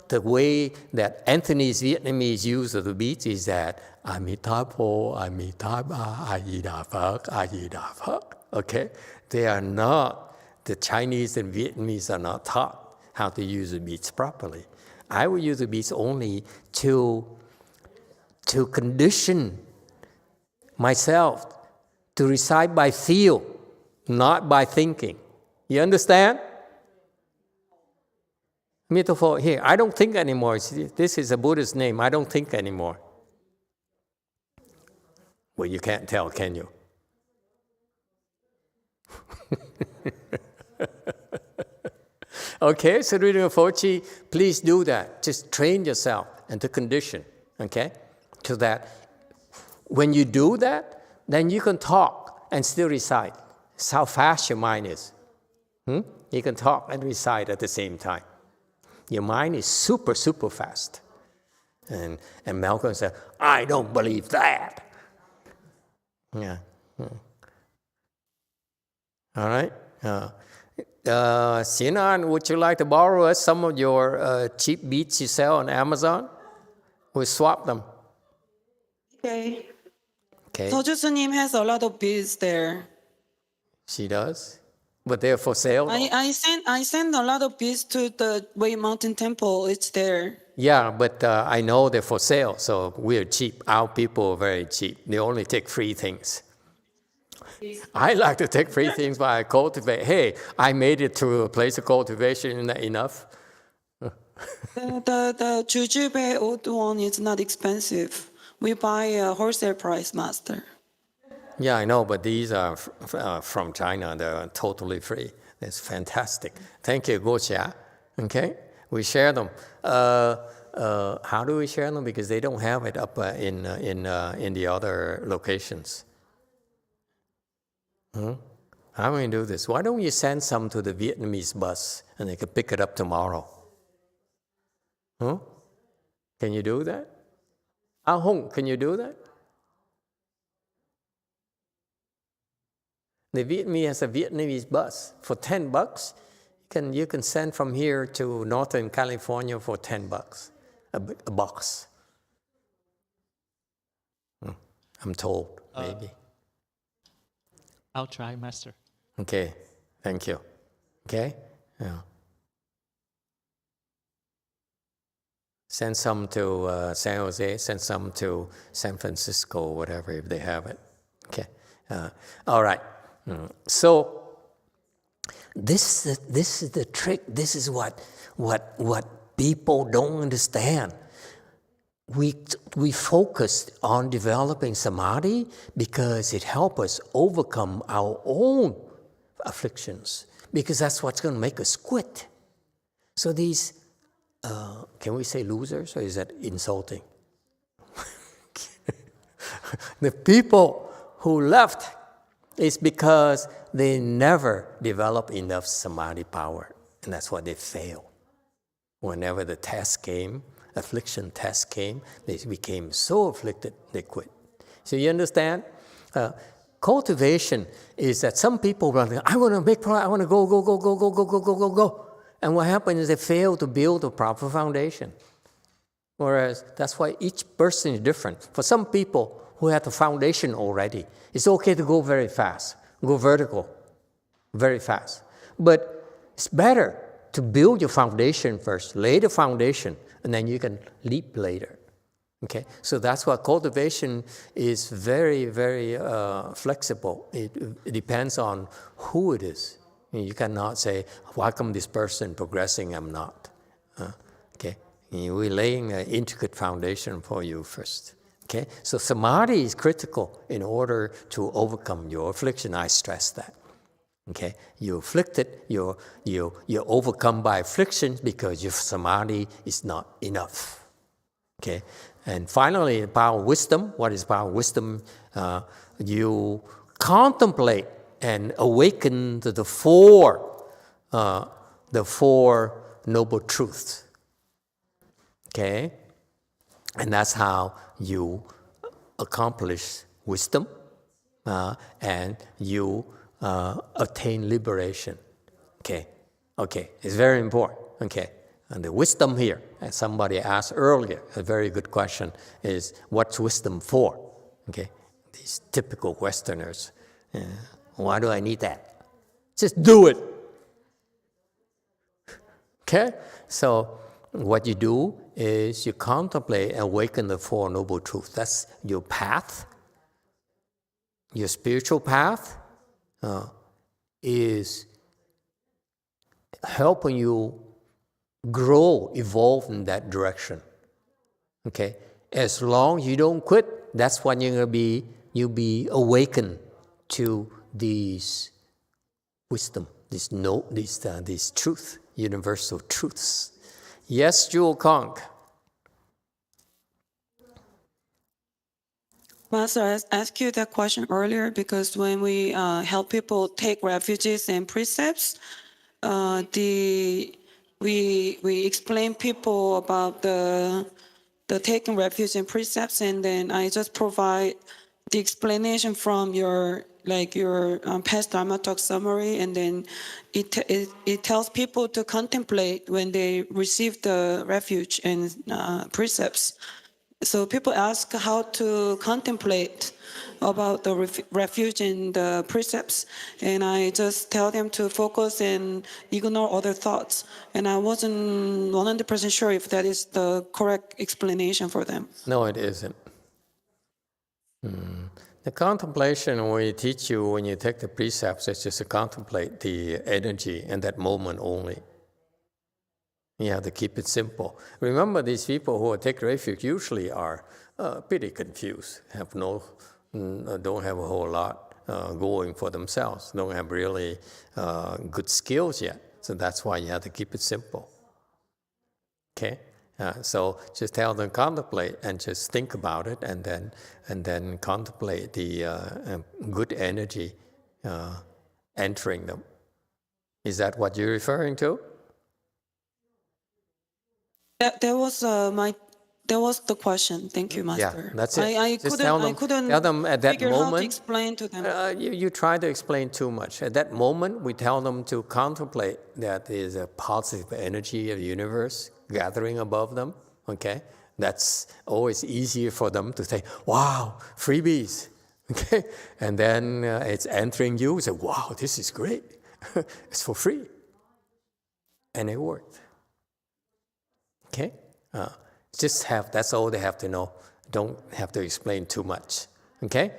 The way that Anthony's Vietnamese use of the beats is that Emitofuo, Amitabha, Ayida Phật, Ayida Phật. Okay? They are not, the Chinese and Vietnamese are not taught how to use the beats properly. I will use the beats only to condition myself to recite by feel, not by thinking. You understand? Emitofuo, here, I don't think anymore. This is a Buddha's name. I don't think anymore. Well, you can't tell, can you? Okay, so reading a 4G, please do that. Just train yourself and to condition, okay? So that when you do that, then you can talk and still recite. It's how fast your mind is. You can talk and recite at the same time. Your mind is super, super fast. And Malcolm said, I don't believe that. Yeah. All right. Sinan, would you like to borrow us some of your cheap beats you sell on Amazon? We'll swap them. Okay. Okay. So Jusu님 has a lot of beads there. She does? But they're for sale? I sent a lot of beads to the Wei Mountain Temple. It's there. Yeah, but I know they're for sale, so we're cheap. Our people are very cheap. They only take free things. I like to take free things, but I cultivate. Hey, I made it to a place of cultivation enough. The jujube old one is not expensive. We buy a wholesale price, Master. Yeah, I know, but these are from China. They're totally free. It's fantastic. Thank you, Goxia. Okay, we share them. How do we share them? Because they don't have it up in the other locations. How are we going to do this? Why don't you send some to the Vietnamese bus and they can pick it up tomorrow? Can you do that? Ah Hong, can you do that? The Vietnamese has a Vietnamese bus. For $10, you can send from here to Northern California for $10, a box. I'm told, maybe. I'll try, Master. Okay, thank you. Okay? Yeah. Send some to San Jose, send some to San Francisco, whatever, if they have it. Okay. All right. So this is the trick. This is what people don't understand. We focused on developing Samadhi because it helps us overcome our own afflictions, because that's what's going to make us quit. So these, can we say losers, or is that insulting? The people who left is because they never developed enough Samadhi power, and that's why they fail. Whenever the test came, affliction test came, they became so afflicted, they quit. So you understand? Cultivation is that some people run, I want to make progress, I want to go. And what happens is they fail to build a proper foundation. Whereas that's why each person is different. For some people who have the foundation already, it's okay to go very fast, go vertical, very fast. But it's better to build your foundation first, lay the foundation, and then you can leap later. Okay, so that's why cultivation is very, very flexible. It depends on who it is. You cannot say, why come this person progressing, I'm not? Okay, we're laying an intricate foundation for you first. Okay, so samadhi is critical in order to overcome your affliction. I stress that. Okay, you're afflicted, you're overcome by afflictions because your samadhi is not enough. Okay, and finally, power of wisdom. What is power of wisdom? You contemplate and awaken to the four noble truths. Okay, and that's how you accomplish wisdom, and you attain liberation. Okay, it's very important. Okay, and the wisdom here, as somebody asked earlier, a very good question is, what's wisdom for? Okay, these typical Westerners. Why do I need that? Just do it. Okay, so what you do is you contemplate and awaken the Four Noble Truths. That's your path. Your spiritual path is helping you grow, evolve in that direction. Okay, as long as you don't quit, that's when you'll be awakened to these wisdom, these truth, universal truths. Yes, Jewel Kong. Master, I asked you that question earlier because when we help people take refuges and precepts, we explain people about the taking refuge and precepts, and then I just provide the explanation from your past Dharma talk summary, and then it tells people to contemplate when they receive the refuge and precepts. So people ask how to contemplate about the refuge and the precepts, and I just tell them to focus and ignore other thoughts. And I wasn't 100% sure if that is the correct explanation for them. No, it isn't. The contemplation we teach you when you take the precepts is just to contemplate the energy in that moment only. You have to keep it simple. Remember, these people who take refuge usually are pretty confused, don't have a whole lot going for themselves, don't have really good skills yet. So that's why you have to keep it simple. Okay? So just tell them contemplate and just think about it, and then contemplate the good energy entering them. Is that what you're referring to? That was the question. Thank you, Master. Yeah, that's it. I couldn't tell them at that figure moment, how to explain to them. You try to explain too much. At that moment, we tell them to contemplate that there is a positive energy of the universe gathering above them. Okay, that's always easier for them to say, "Wow, freebies." Okay, and then it's entering you. You say, "Wow, this is great. It's for free," and it worked. Okay, that's all they have to know. Don't have to explain too much. Okay,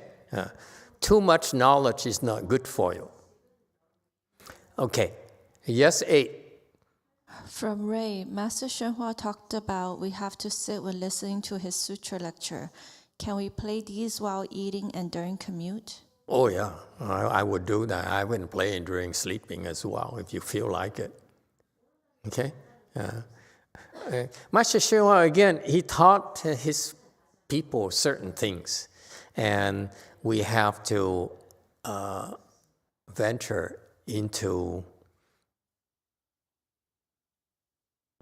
too much knowledge is not good for you. Okay, yes, 8. From Ray, Master YongHua talked about we have to sit when listening to his sutra lecture. Can we play these while eating and during commute? Oh yeah, I would do that. I would play during sleeping as well if you feel like it. Okay. Master YongHua, again, he taught his people certain things, and we have to venture into,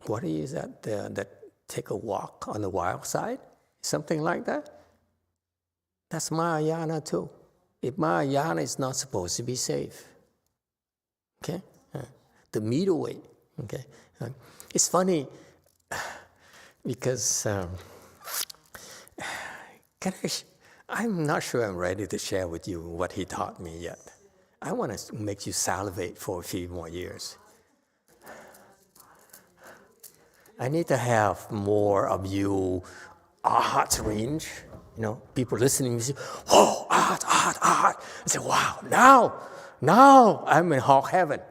what is that? That take a walk on the wild side? Something like that? That's Mahayana too. If Mahayana is not supposed to be safe. Okay? The middle way. Okay? It's funny, because I'm not sure I'm ready to share with you what he taught me yet. I want to make you salivate for a few more years. I need to have more of you heart range. People listening to you, "Whoa, art. I say, wow, now I'm in Hawk heaven."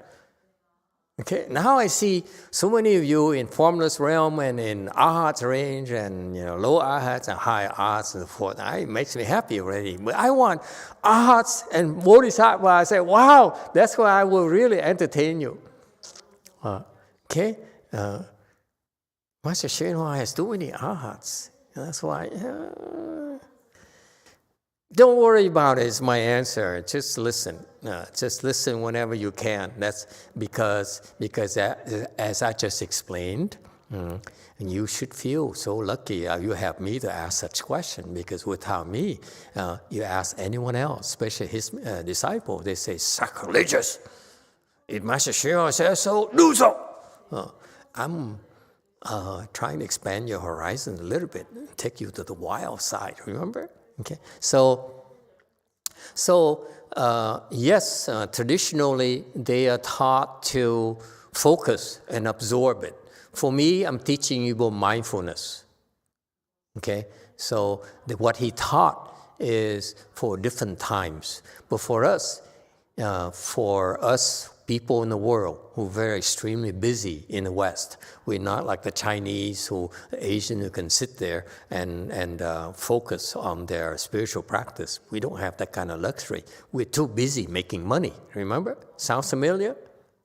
Okay, now I see so many of you in formless realm and in arhats range and low arhats and high arhats and so forth. It makes me happy already. But I want arhats and bodhisattva. I say, wow, that's why I will really entertain you. Okay, Master YongHua has too many arhats. That's why. Don't worry about it, is my answer. Just listen. Just listen whenever you can. That's because as I just explained, and you should feel so lucky you have me to ask such question, because without me, you ask anyone else, especially his disciple, they say, sacrilegious. If Master YongHua says so, do so. I'm trying to expand your horizon a little bit, take you to the wild side, remember? Okay, so yes, traditionally they are taught to focus and absorb it. For me, I'm teaching you about mindfulness. Okay, so what he taught is for different times, but for us people in the world who are very extremely busy in the West. We're not like the Chinese, the Asian who can sit there and focus on their spiritual practice. We don't have that kind of luxury. We're too busy making money, remember? Sounds familiar?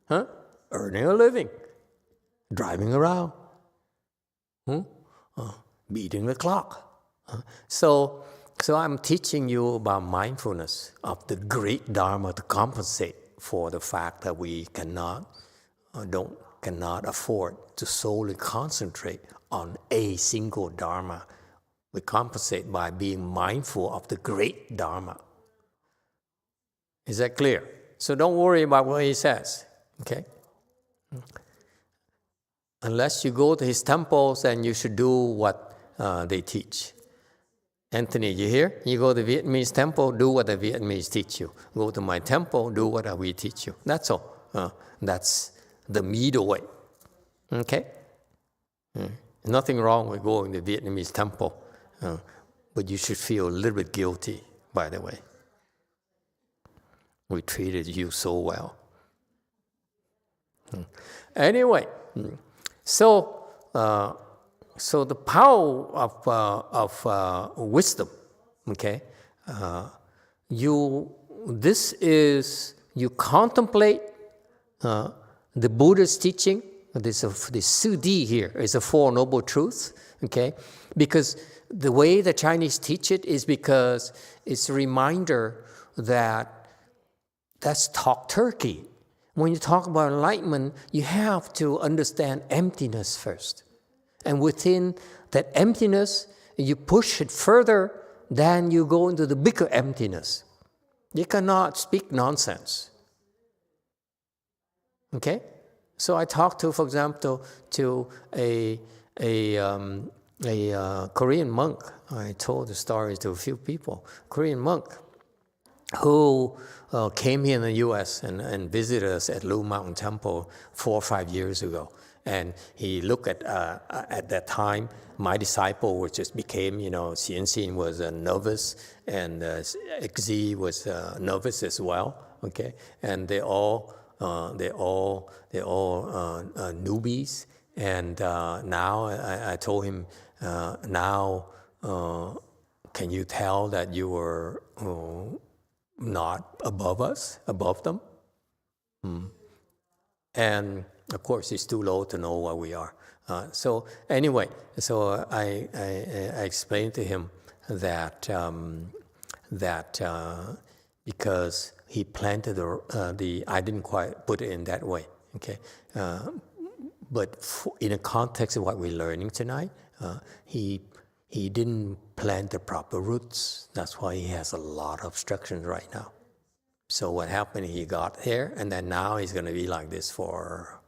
Huh? Earning a living, driving around, beating the clock. So I'm teaching you about mindfulness of the great Dharma to compensate for the fact that we cannot afford to solely concentrate on a single Dharma. We compensate by being mindful of the great Dharma. Is that clear? So don't worry about what he says, okay? Unless you go to his temples, then you should do what they teach. Anthony, you hear? You go to the Vietnamese temple, do what the Vietnamese teach you. Go to my temple, do what we teach you. That's all. That's the middle way. Okay? Nothing wrong with going to the Vietnamese temple, but you should feel a little bit guilty, by the way. We treated you so well. Anyway, so the power of wisdom, okay? You contemplate the Buddha's teaching. This Sudi here is a Four Noble Truths, okay? Because the way the Chinese teach it is because it's a reminder that that's talk turkey. When you talk about enlightenment, you have to understand emptiness first. And within that emptiness, you push it further, then you go into the bigger emptiness. You cannot speak nonsense. Okay? So I talked to, for example, to a Korean monk. I told the story to a few people. Korean monk who came here in the U.S. and visited us at Lu Mountain Temple 4 or 5 years ago. And he looked at that time, my disciple, which just became, Xian Xin was a novice, and Xi was a novice as well. Okay, and they're all newbies. And now I told him, now can you tell that you were not above them? And of course, it's too low to know what we are. So anyway, so I explained to him that because he planted I didn't quite put it in that way, okay? But in the context of what we're learning tonight, he didn't plant the proper roots. That's why he has a lot of obstructions right now. So what happened, he got here, and then now he's going to be like this for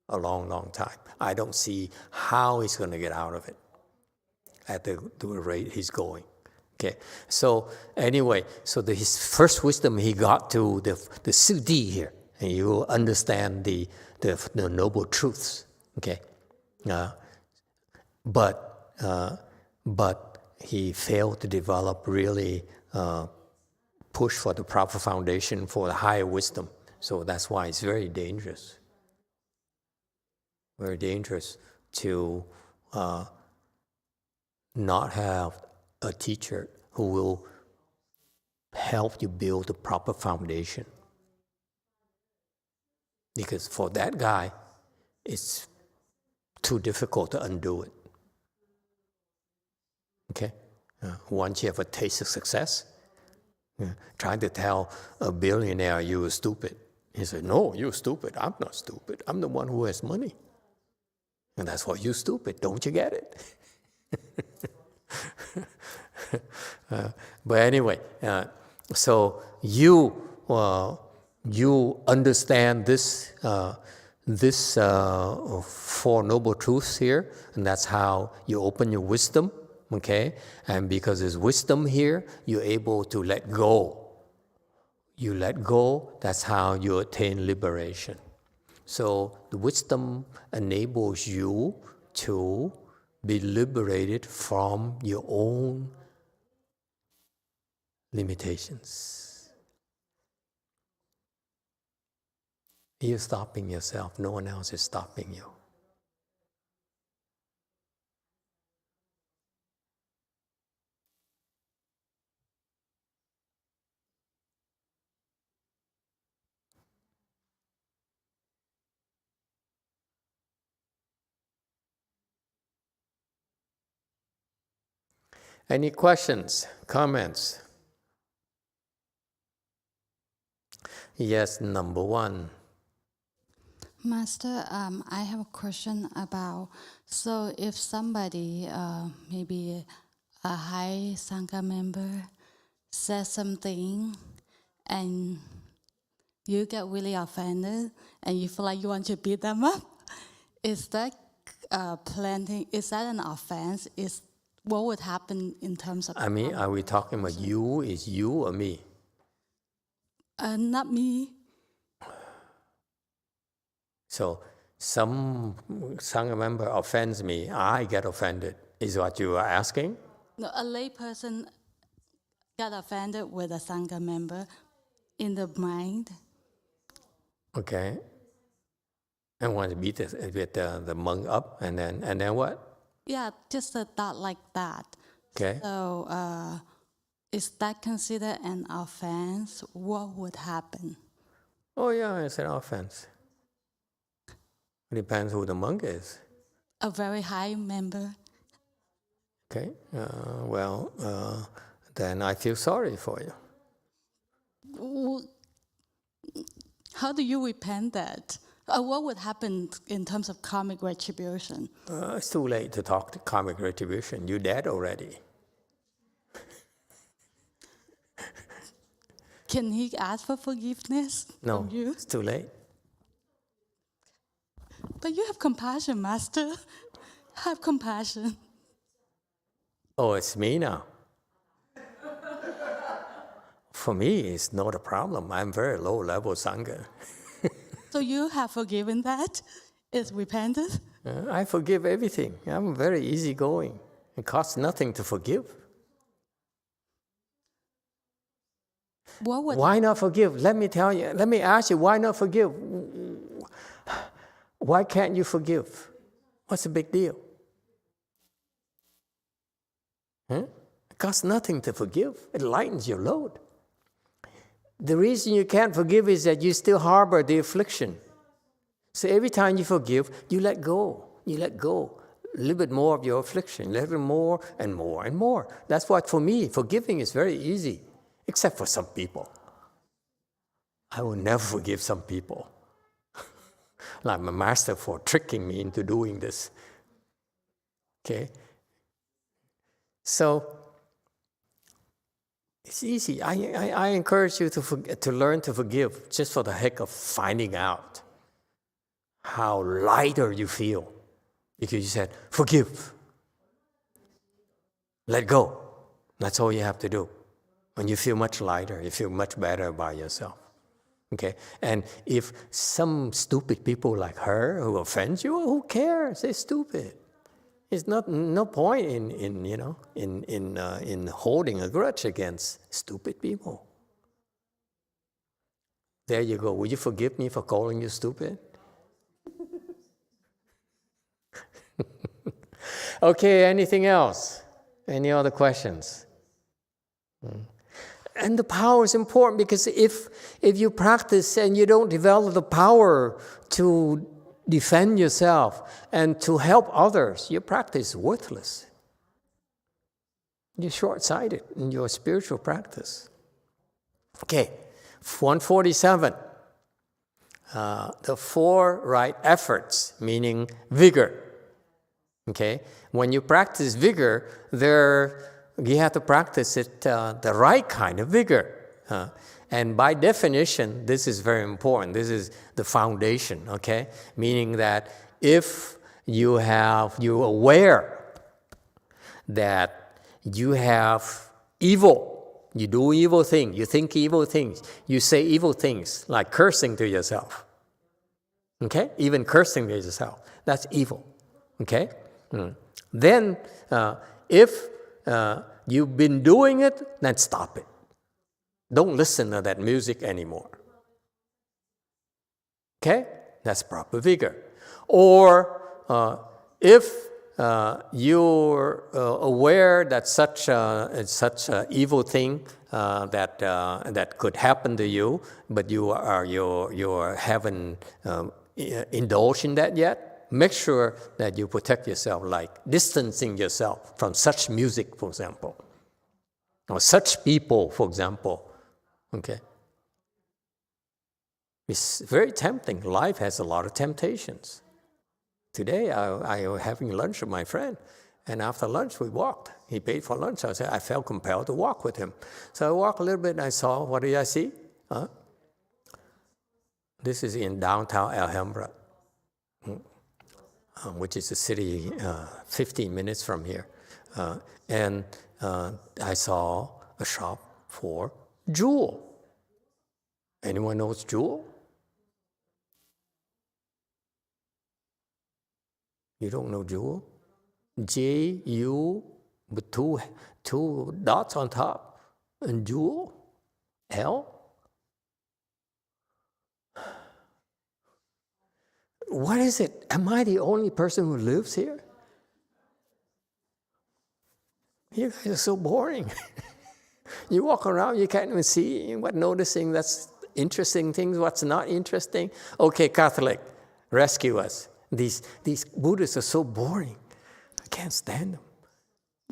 a long, long time. I don't see how he's going to get out of it at the rate he's going. Okay, so anyway, so his first wisdom, he got to the Sudi here, and you will understand the noble truths. Okay, but he failed to develop really push for the proper foundation for the higher wisdom. So that's why it's very dangerous. Very dangerous to not have a teacher who will help you build the proper foundation. Because for that guy, it's too difficult to undo it. Okay? Once you have a taste of success, trying to tell a billionaire you were stupid. He said, no, you're stupid. I'm not stupid. I'm the one who has money. And that's why you're stupid. Don't you get it? But anyway, so you understand this Four Noble Truths here, and that's how you open your wisdom, okay? And because there's wisdom here, you're able to let go. You let go, that's how you attain liberation. So the wisdom enables you to be liberated from your own limitations. You're stopping yourself. No one else is stopping you. Any questions, comments? Yes, number one. Master, I have a question about, so if somebody, maybe a high Sangha member, says something and you get really offended and you feel like you want to beat them up, is that planting, is that an offense? What would happen in terms of... I mean, are we talking about you? Is you or me? Not me. So some Sangha member offends me, I get offended. Is what you are asking? No, a lay person got offended with a Sangha member in the mind. Okay. And want to beat the monk up, and then what? Yeah, just a thought like that. Okay. So, is that considered an offense? What would happen? Oh yeah, it's an offense. It depends who the monk is. A very high member. Okay. Then I feel sorry for you. How do you repent that? What would happen in terms of karmic retribution? It's too late to talk to karmic retribution. You're dead already. Can he ask for forgiveness from you? It's too late. But you have compassion, Master. Have compassion. Oh, it's me now. For me, it's not a problem. I'm very low-level Sangha. So you have forgiven that? Is repented? I forgive everything. I'm very easygoing. It costs nothing to forgive. Why not forgive? Let me tell you. Let me ask you, why not forgive? Why can't you forgive? What's the big deal? It costs nothing to forgive. It lightens your load. The reason you can't forgive is that you still harbor the affliction. So every time you forgive, you let go. You let go. A little bit more of your affliction, a little bit more and more and more. That's what, for me, forgiving is very easy, except for some people. I will never forgive some people. Like my master for tricking me into doing this. Okay? So, it's easy. I encourage you to learn to forgive just for the heck of finding out how lighter you feel. Because you said, forgive. Let go. That's all you have to do. When you feel much lighter, you feel much better about yourself. Okay? And if some stupid people like her who offend you, who cares? They're stupid. There's no point in holding a grudge against stupid people. There you go. Will you forgive me for calling you stupid? Okay, anything else? Any other questions? And the power is important because if you practice and you don't develop the power to defend yourself and to help others, your practice is worthless. You're short-sighted in your spiritual practice. Okay, 147. The 4 right efforts, meaning vigor. Okay, when you practice vigor, you have to practice it the right kind of vigor. And by definition, this is very important. This is the foundation, okay? Meaning that if you're aware that you have evil, you do evil things, you think evil things, you say evil things, like cursing to yourself. Okay? Even cursing to yourself, that's evil. Okay? Then, if you've been doing it, then stop it. Don't listen to that music anymore. Okay? That's proper vigor. Or if you're aware that such an evil thing that could happen to you, but you haven't indulged in that yet, make sure that you protect yourself, like distancing yourself from such music, for example, or such people, for example. Okay? It's very tempting. Life has a lot of temptations. Today, I was having lunch with my friend, and after lunch, we walked. He paid for lunch. I felt compelled to walk with him. So I walked a little bit, and I saw, what did I see? This is in downtown Alhambra, which is a city 15 minutes from here. And I saw a shop for jewel. Anyone knows jewel? You don't know jewel? J-U with two dots on top, and jewel, L. What is it? Am I the only person who lives here? You guys are so boring. You walk around, you can't even see noticing that's interesting things, what's not interesting. Okay, Catholic, rescue us. These Buddhists are so boring. I can't stand them.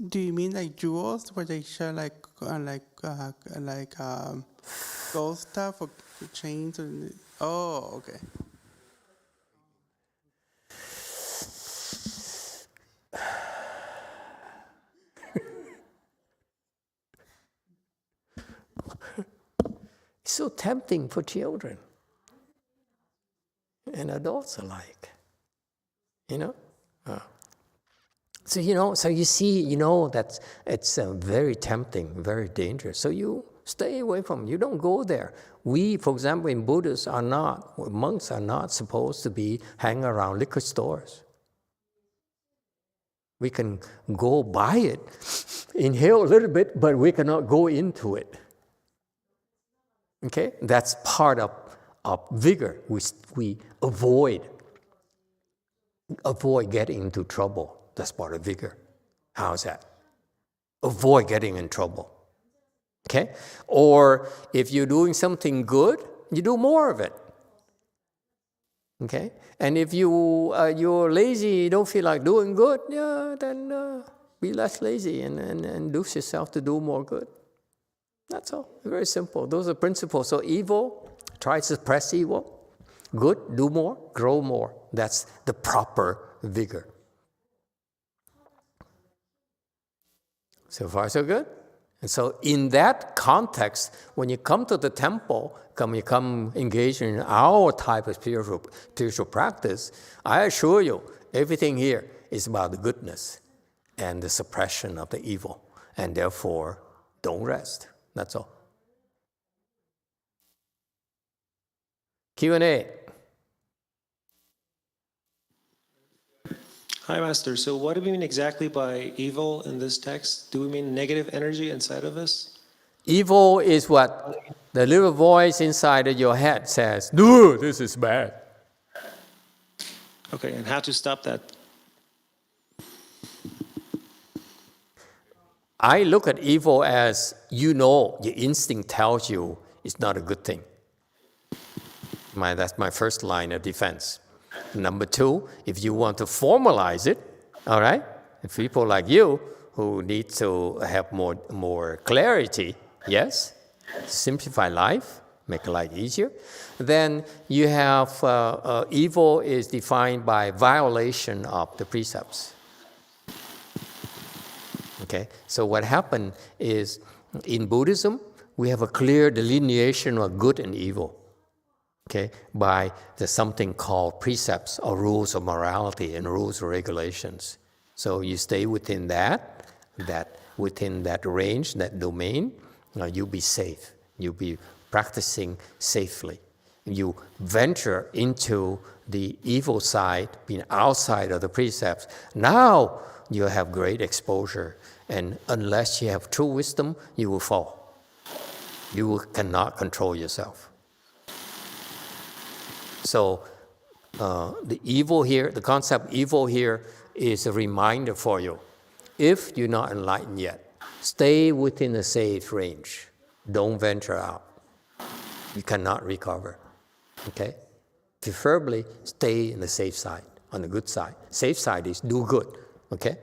Do you mean like jewels, where they share like gold stuff or chains? Oh, okay. It's so tempting for children and adults alike. So you see, that it's very tempting, very dangerous. So you stay away from it. You don't go there. We, for example, in Buddhists monks are not supposed to be hanging around liquor stores. We can go by it, inhale a little bit, but we cannot go into it. Okay? That's part of vigor. We avoid getting into trouble. That's part of vigor. How's that? Avoid getting in trouble. Okay? Or if you're doing something good, you do more of it. Okay? And if you're lazy, you don't feel like doing good, then be less lazy and induce yourself to do more good. That's all. Very simple. Those are principles. So evil, try to suppress evil. Good, do more, grow more. That's the proper vigor. So far, so good. And so in that context, when you come to the temple, you come engaged in our type of spiritual practice, I assure you, everything here is about the goodness and the suppression of the evil. And therefore, don't rest. That's all. Q&A. Hi, Master. So what do we mean exactly by evil in this text? Do we mean negative energy inside of us? Evil is what the little voice inside of your head says, no, this is bad. Okay, and how to stop that? I look at evil as, your instinct tells you it's not a good thing. That's my first line of defense. Number two, if you want to formalize it, all right, if people like you who need to have more clarity, yes, simplify life, make life easier, then you have evil is defined by violation of the precepts. Okay, so what happened is in Buddhism, we have a clear delineation of good and evil. Okay, by there's something called precepts or rules of morality and rules or regulations. So you stay within that within that range, that domain, you'll be safe. You'll be practicing safely. You venture into the evil side, being outside of the precepts. Now you have great exposure, and unless you have true wisdom, you will fall. You cannot control yourself. So the evil here, the concept evil here is a reminder for you. If you're not enlightened yet, stay within a safe range. Don't venture out. You cannot recover. Okay? Preferably stay in the safe side, on the good side. Safe side is do good. Okay?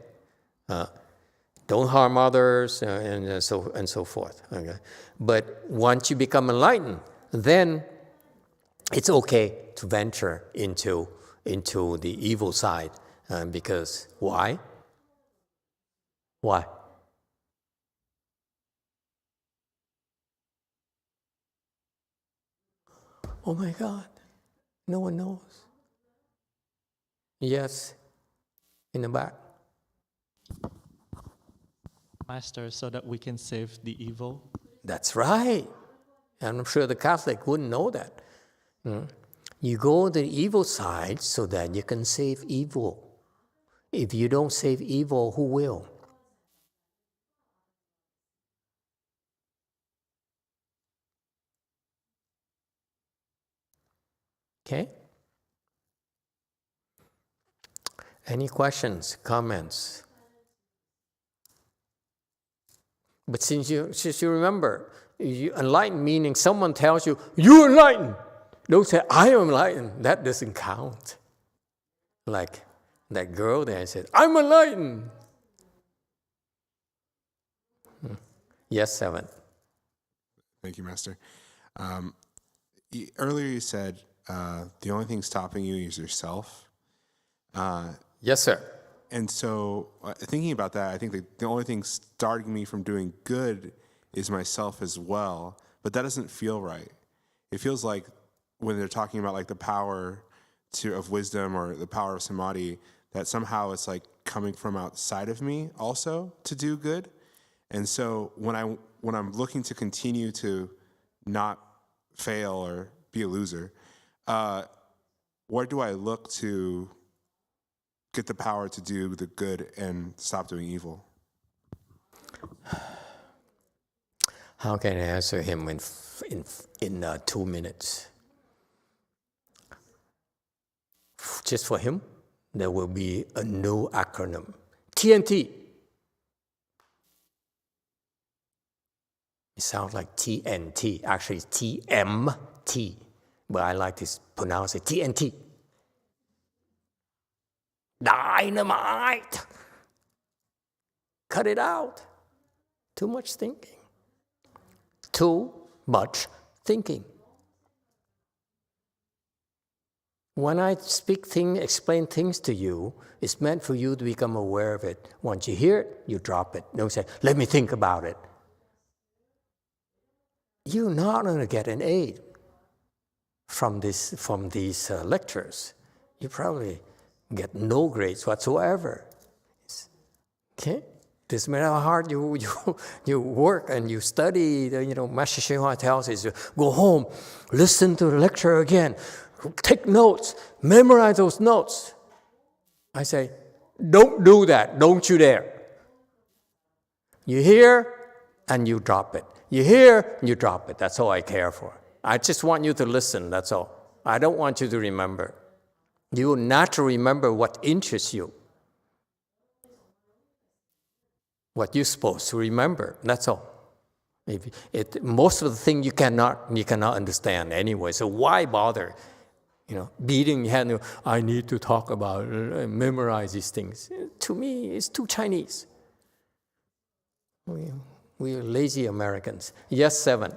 Don't harm others and so forth. Okay? But once you become enlightened, then it's okay to venture into the evil side. Because why? Why? Oh my God, no one knows. Yes, in the back. Master, so that we can save the evil. That's right. And I'm sure the Catholic wouldn't know that. You go to the evil side so that you can save evil. If you don't save evil, who will? Okay? Any questions, comments? But since you remember, enlightened meaning someone tells you, you're enlightened. Don't say, I am enlightened. That doesn't count. Like that girl there said, I'm enlightened. Yes, 7. Thank you, Master. Earlier you said the only thing stopping you is yourself. Yes, sir. And so thinking about that, I think the only thing starting me from doing good is myself as well. But that doesn't feel right. It feels like when they're talking about like the power of wisdom or the power of Samadhi, that somehow it's like coming from outside of me also to do good. And so when I'm looking to continue to not fail or be a loser, where do I look to get the power to do the good and stop doing evil? How can I answer him in 2 minutes? Just for him, there will be a new acronym. TNT. It sounds like TNT. Actually, it's TMT. But I like to pronounce it TNT. Dynamite. Cut it out. Too much thinking. Too much thinking. When I explain things to you, it's meant for you to become aware of it. Once you hear it, you drop it. Don't say, let me think about it. You're not going to get an A from these lectures. You probably get no grades whatsoever. Okay? Doesn't matter how hard you work and you study. Master YongHua tells us, go home, listen to the lecture again, take notes, memorize those notes. I say, don't do that. Don't you dare. You hear and you drop it. You hear and you drop it. That's all I care for. I just want you to listen. That's all. I don't want you to remember. You will naturally remember what interests you. what you're supposed to remember. That's all. Most of the thing you cannot understand anyway. So why bother? Beating your head. I need to talk about, memorize these things. To me, it's too Chinese. We're lazy Americans. Yes, 7.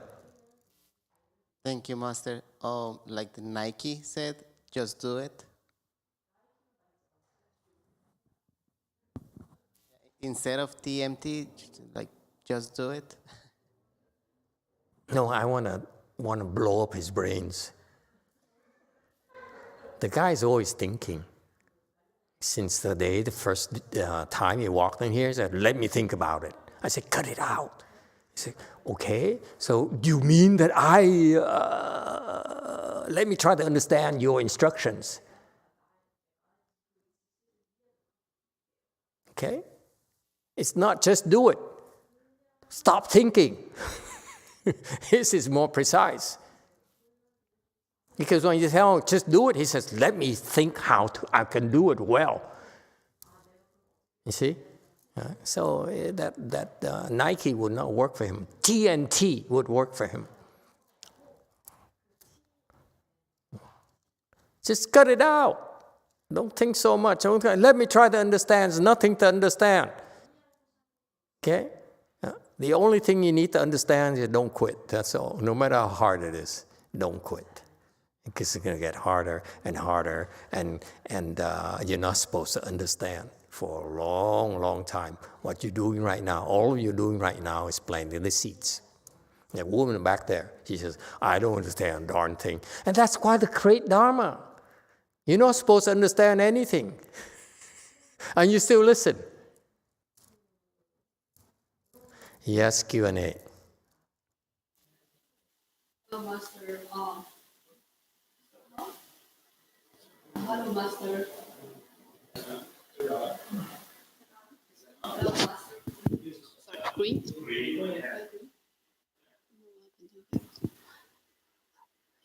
Thank you, Master. Like the Nike said, just do it. Instead of TMT, like just do it. No, I want to blow up his brains. The guy's always thinking. Since the first time he walked in here, he said, let me think about it. I said, cut it out. He said, okay, so do you mean that let me try to understand your instructions. Okay? It's not just do it. Stop thinking. This is more precise. Because when you tell him, just do it, he says, let me think how I can do it well. You see? So that Nike would not work for him. TNT would work for him. Just cut it out. Don't think so much. Let me try to understand. There's nothing to understand. Okay? The only thing you need to understand is don't quit. That's all. No matter how hard it is, don't quit. Because it's going to get harder and harder, and you're not supposed to understand for a long, long time. What you're doing right now, all you're doing right now is planting the seeds. The woman back there, she says, I don't understand a darn thing. And that's why the great Dharma. You're not supposed to understand anything. And you still listen. Yes, Q&A. Master, hello, Master.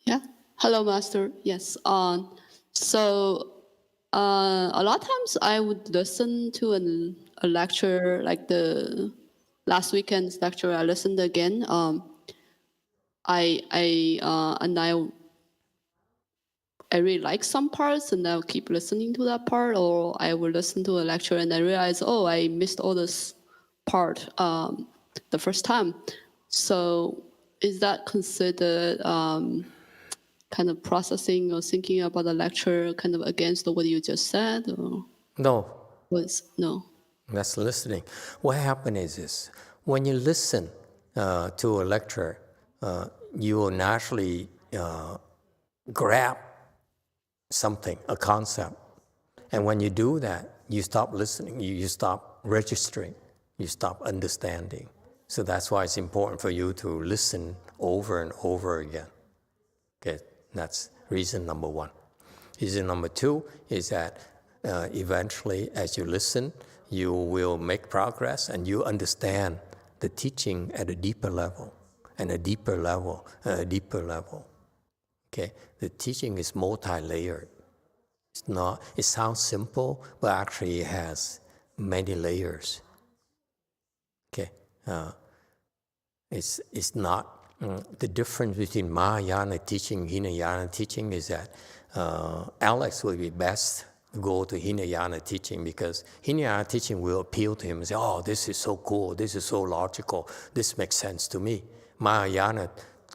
Yeah. Hello, Master. Yes. So a lot of times I would listen to a lecture, like the last weekend's lecture. I listened again. I really like some parts, and I'll keep listening to that part, or I will listen to a lecture and I realize, oh, I missed all this part the first time. So is that considered kind of processing or thinking about the lecture kind of against what you just said? Or No. No. That's listening. What happened is this. When you listen to a lecture, you will naturally grab something, a concept. And when you do that, you stop listening, you stop registering, you stop understanding. So that's why it's important for you to listen over and over again. Okay, that's reason number 1. Reason number 2 is that eventually, as you listen, you will make progress and you understand the teaching at a deeper level, and a deeper level, and a deeper level. Okay, the teaching is multi-layered. It sounds simple, but actually it has many layers. Okay, it's not the difference between Mahayana teaching, Hinayana teaching is that Alex will be best to go to Hinayana teaching, because Hinayana teaching will appeal to him and say, oh, this is so cool, this is so logical, this makes sense to me. Mahayana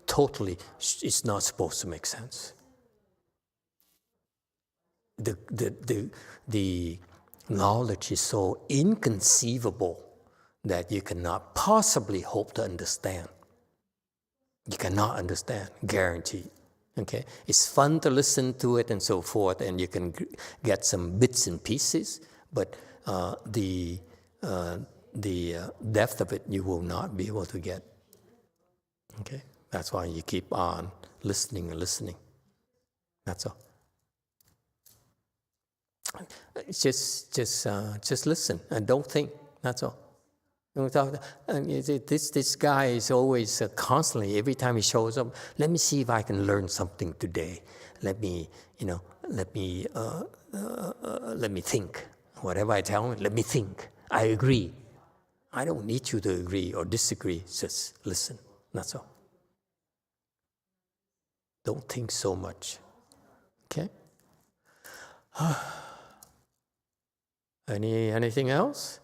totally is not supposed to make sense. The knowledge is so inconceivable that you cannot possibly hope to understand. You cannot understand, guaranteed. Okay, it's fun to listen to it and so forth, and you can get some bits and pieces, but the depth of it you will not be able to get. Okay, that's why you keep on listening and listening. That's all. Just listen and don't think. That's all. This guy is always constantly, every time he shows up, let me see if I can learn something today. Let me think. Whatever I tell him, let me think. I agree. I don't need you to agree or disagree. Just listen. That's all. Don't think so much. Okay? Anything else?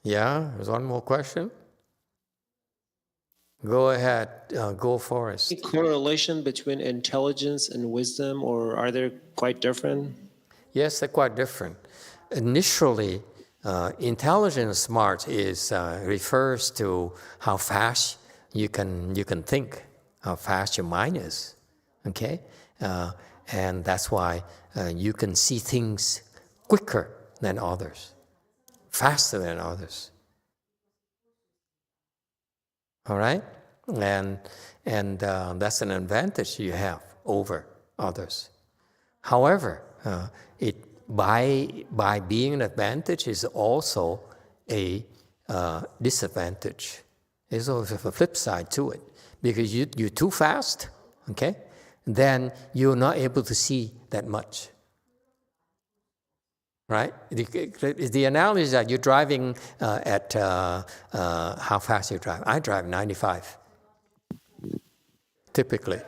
Yeah, there's one more question. Go ahead, go for it. Any correlation between intelligence and wisdom, or are they quite different? Yes, they're quite different. Initially, intelligent, smart refers to how fast you can think, how fast your mind is. Okay, and that's why you can see things quicker than others, faster than others. All right, and that's an advantage you have over others. However, by being an advantage is also a disadvantage. There's also a flip side to it, because you're too fast. Okay, then you're not able to see that much. Right? The analogy is that you're driving at how fast you drive. I drive 95, typically.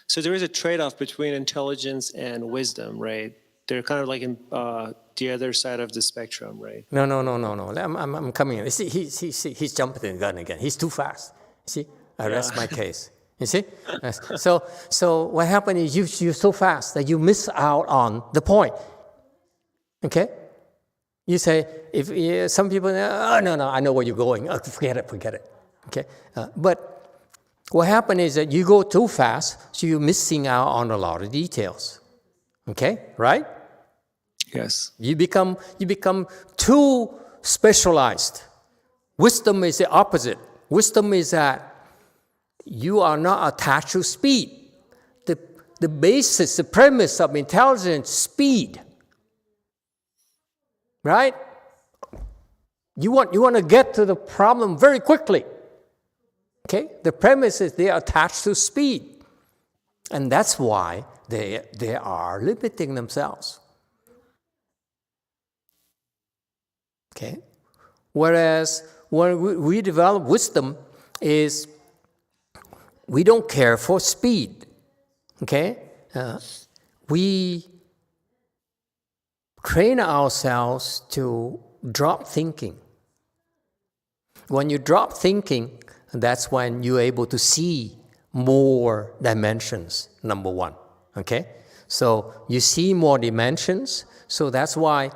So there is a trade-off between intelligence and wisdom, right? They're kind of like in the other side of the spectrum, right? No. I'm coming in. See, he's jumping the gun again. He's too fast. See, I rest my case. You see? So what happened is you're so fast that you miss out on the point. Okay? You say, if some people, no, I know where you're going. Forget it. Okay? But what happened is that you go too fast, so you're missing out on a lot of details. Okay? Right? Yes. You become too specialized. Wisdom is the opposite. Wisdom is that you are not attached to speed. The basis, the premise of intelligence, speed. Right? You want to get to the problem very quickly. Okay? The premise is they are attached to speed. And that's why they are limiting themselves. Okay? Whereas when we develop wisdom is we don't care for speed. Okay? We train ourselves to drop thinking. When you drop thinking, that's when you're able to see more dimensions, number one. Okay? So you see more dimensions. So that's why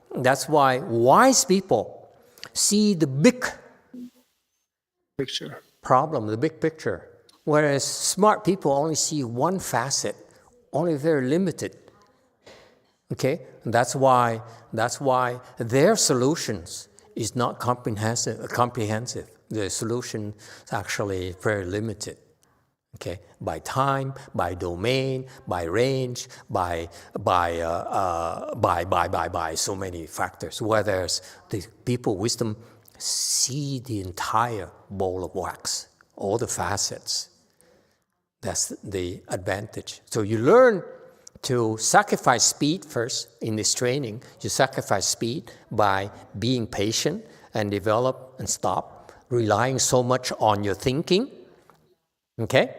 wise people see the big picture problem, the big picture. Whereas smart people only see one facet, only very limited. Okay? And that's why their solutions is not comprehensive. The solution is actually very limited. Okay? By time, by domain, by range, by so many factors. Whereas the people wisdom see the entire bowl of wax, all the facets. That's the advantage. So you learn to sacrifice speed first in this training. You sacrifice speed by being patient and develop and stop relying so much on your thinking. Okay?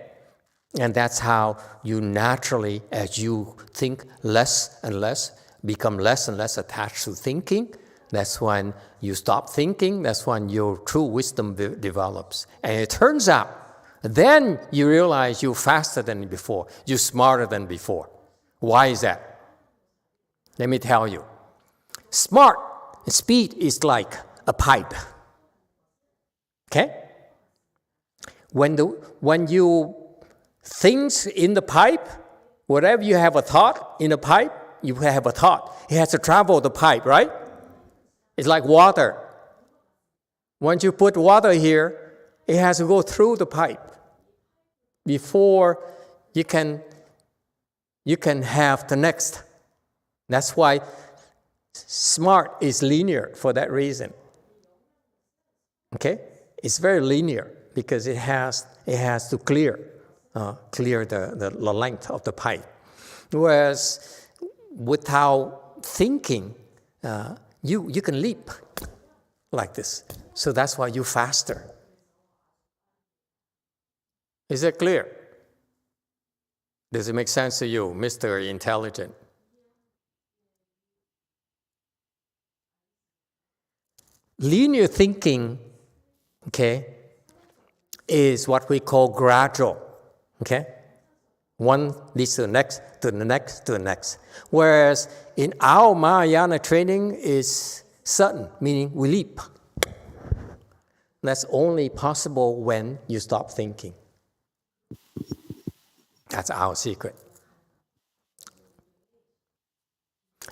And that's how you naturally, as you think less and less, become less and less attached to thinking. That's when you stop thinking. That's when your true wisdom develops. And it turns out, then you realize you're faster than before. You're smarter than before. Why is that? Let me tell you. Speed is like a pipe. Okay? When you things in the pipe, whatever you have a thought in a pipe, you have a thought. It has to travel the pipe, right? It's like water. Once you put water here, it has to go through the pipe before you can have the next. That's why smart is linear for that reason. Okay? It's very linear because it has to clear the length of the pipe. Whereas without thinking, you can leap like this. So that's why you're faster. Is that clear? Does it make sense to you, Mr. Intelligent? Linear thinking, okay, is what we call gradual, okay? One leads to the next, to the next, to the next. Whereas in our Mahayana training is sudden, meaning we leap. That's only possible when you stop thinking. That's our secret.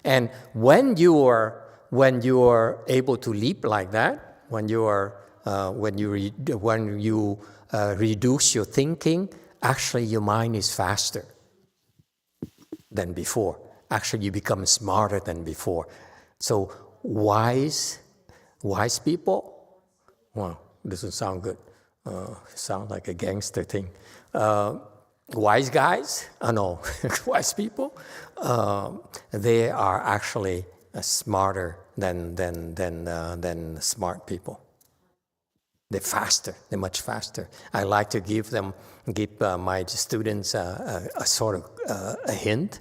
And when you are able to leap like that, when you reduce your thinking, actually your mind is faster than before. Actually, you become smarter than before. So wise people, well, doesn't sound good. Sounds like a gangster thing. Wise guys, no, wise people, they are actually smarter than smart people. They're faster. They're much faster. I like to give my students a sort of a hint.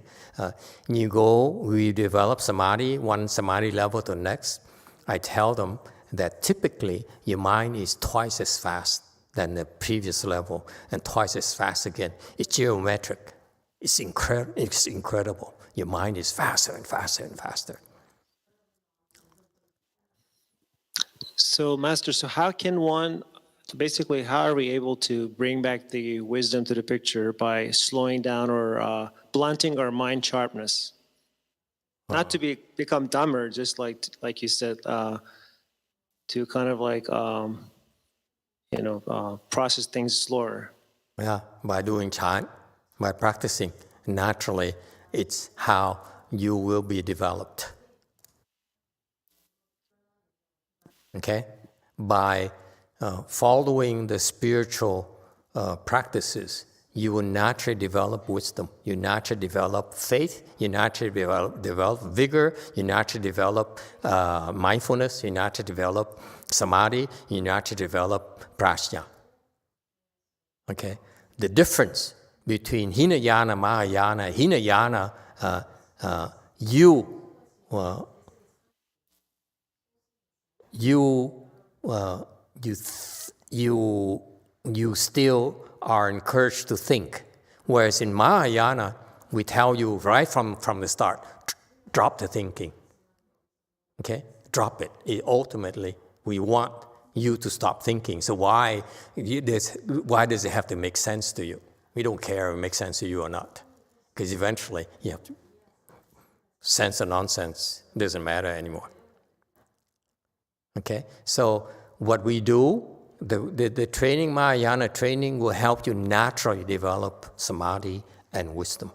We develop samadhi, one samadhi level to the next. I tell them that typically your mind is twice as fast than the previous level and twice as fast again. It's geometric. It's incredible. Your mind is faster and faster and faster. So, Master, how are we able to bring back the wisdom to the picture by slowing down or blunting our mind sharpness? Not to become dumber, just like you said, to kind of process things slower. Yeah, by doing chant, by practicing, naturally, it's how you will be developed. Okay? By following the spiritual practices, you will naturally develop wisdom. You naturally develop faith. You naturally develop vigor. You naturally develop mindfulness. You naturally develop samadhi. You naturally develop prajna. Okay? The difference between Hinayana, Mahayana, Hinayana, you still are encouraged to think. Whereas in Mahayana, we tell you right from the start, drop the thinking. Okay? Drop it. Ultimately, we want you to stop thinking. So why does it have to make sense to you? We don't care if it makes sense to you or not. Because eventually, you have to, sense or nonsense doesn't matter anymore. Okay? So what we do, the training, Mahayana training, will help you naturally develop samadhi and wisdom.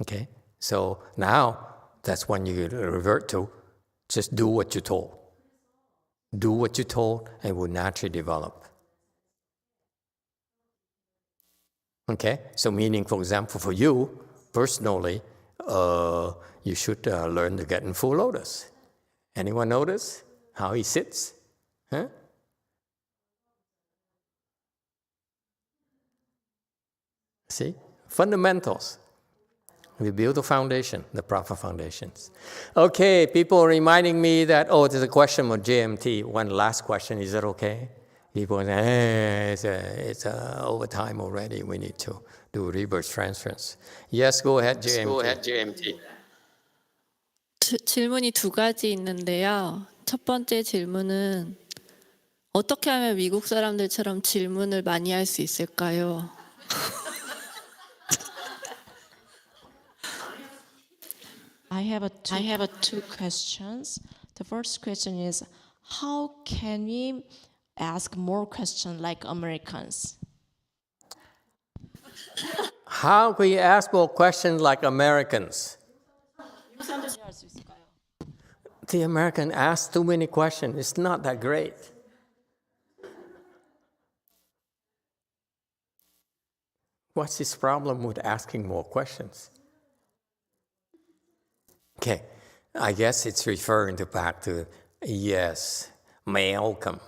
Okay? So now, that's when you revert to just do what you're told. Do what you're told and it will naturally develop. Okay? So meaning, for example, for you, personally, you should learn to get in full lotus. Anyone notice how he sits? Huh? See? Fundamentals. We build the foundation, the proper foundations. Okay, people reminding me that, there's a question on JMT. One last question, is that okay? People say, it's overtime already. We need to do reverse transference. Yes, go ahead, JMT. 질문이 두 가지 있는데요. 첫 번째 질문은 어떻게 하면 미국 사람들처럼 질문을 많이 할 수 있을까요? I have two questions. The first question is, how can we ask more questions like Americans? How can you ask more questions like Americans? The American asks too many questions. It's not that great. What's his problem with asking more questions? Okay, I guess it's referring back to, yes, welcome.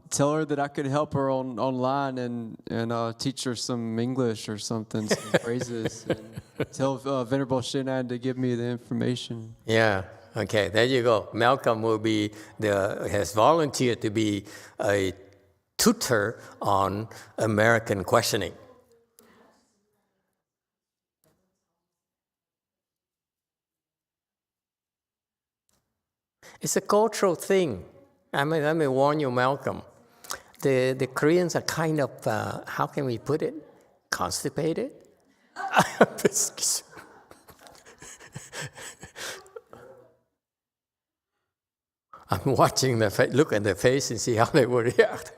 Tell her that I could help her online and teach her some English or something, some phrases. And tell Venerable Shinran to give me the information. Yeah, okay, there you go. Malcolm has volunteered to be a tutor on American questioning. It's a cultural thing. Let me warn you, Malcolm. The Koreans are kind of, how can we put it? Constipated? I'm watching look at their face and see how they will react.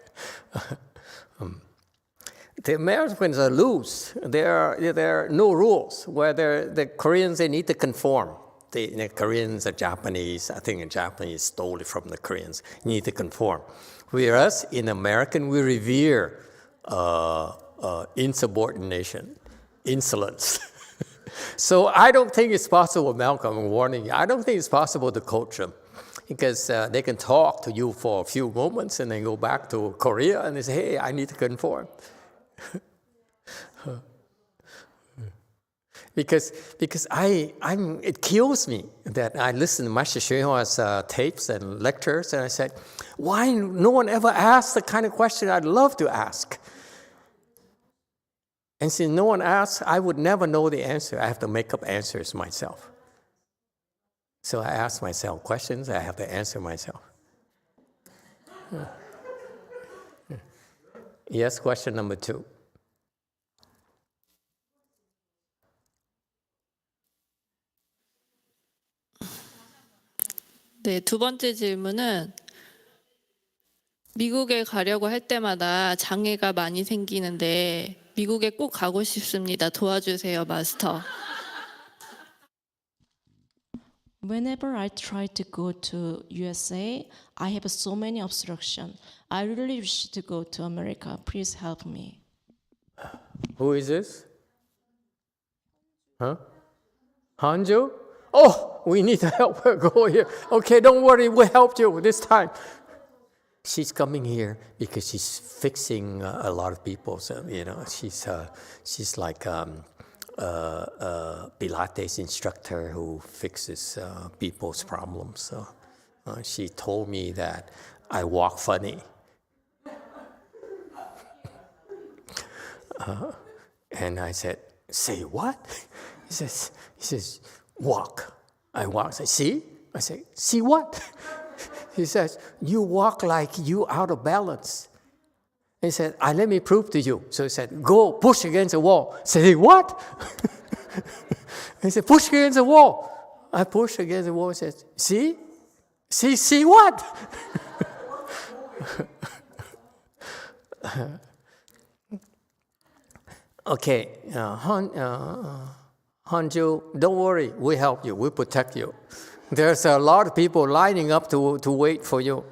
The Americans are loose. There are no rules. Where the Koreans, they need to conform. The Koreans are Japanese. I think the Japanese stole it from the Koreans. You need to conform. Whereas in American, we revere insubordination, insolence. So I don't think it's possible, Malcolm, I'm warning you, I don't think it's possible to coach them. Because they can talk to you for a few moments and then go back to Korea and they say, hey, I need to conform. Because it kills me that I listen to Master YongHua's tapes and lectures, and I said, why no one ever asked the kind of question I'd love to ask? And since no one asks, I would never know the answer. I have to make up answers myself. So I ask myself questions, I have to answer myself. Yes, question number 2. 네, 두 번째 질문은 미국에 가려고 할 때마다 장애가 많이 생기는데 미국에 꼭 가고 싶습니다. 도와주세요, 마스터. Whenever I try to go to USA, I have so many obstructions. I really wish to go to America. Please help me. Who is this? Huh? Hanju? Oh, we need to help her go here. Okay, don't worry, we'll help you this time. She's coming here because she's fixing a lot of people. So, she's like Pilates instructor who fixes people's problems. So she told me that I walk funny. And I said, say what? He says, walk. I walk. I say, see? I say, see what? He says, you walk like you out of balance. He said, let me prove to you. So he said, go push against the wall. I said, what? He said, push against the wall. I pushed against the wall. He said, see? See what? Okay, Hanju, don't worry, we help you, we protect you. There's a lot of people lining up to wait for you.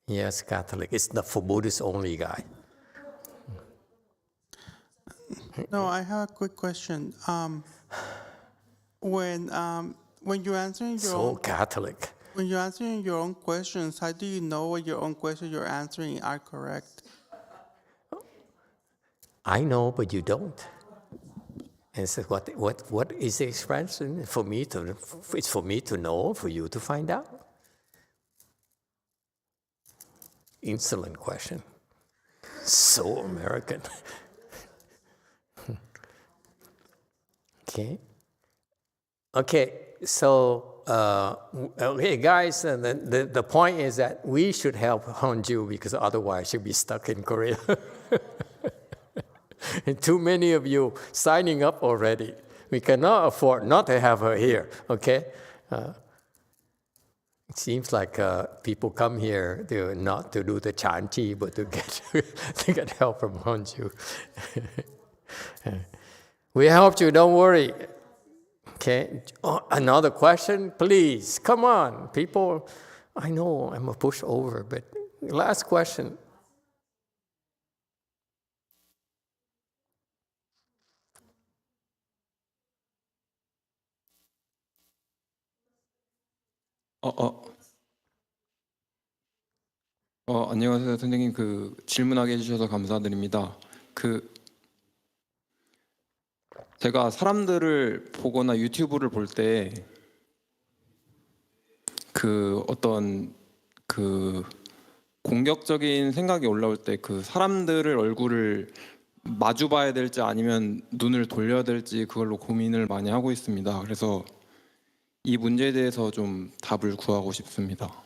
Yes, Catholic. It's not for Buddhist only, guy. No, I have a quick question. When you're answering your own Catholic. When you're answering your own questions, how do you know what your own questions you're answering are correct? I know, but you don't. And so what is the expression? It's for me to know, for you to find out. Insolent question. So American. Okay, so, okay, guys, the point is that we should help Honju because otherwise she'll be stuck in Korea. And too many of you signing up already. We cannot afford not to have her here, okay? It seems like people come here not to do the chanti, but to get help from Honju. We helped you, don't worry. Okay, another question, please. Come on, people. I know I'm a pushover, but last question. 안녕하세요, 선생님. 질문하게 해주셔서 감사드립니다. 제가 사람들을 보거나 유튜브를 볼 때 어떤 공격적인 생각이 올라올 때 사람들을 얼굴을 마주 봐야 될지 아니면 눈을 돌려야 될지 그걸로 고민을 많이 하고 있습니다. 그래서 이 문제에 대해서 좀 답을 구하고 싶습니다.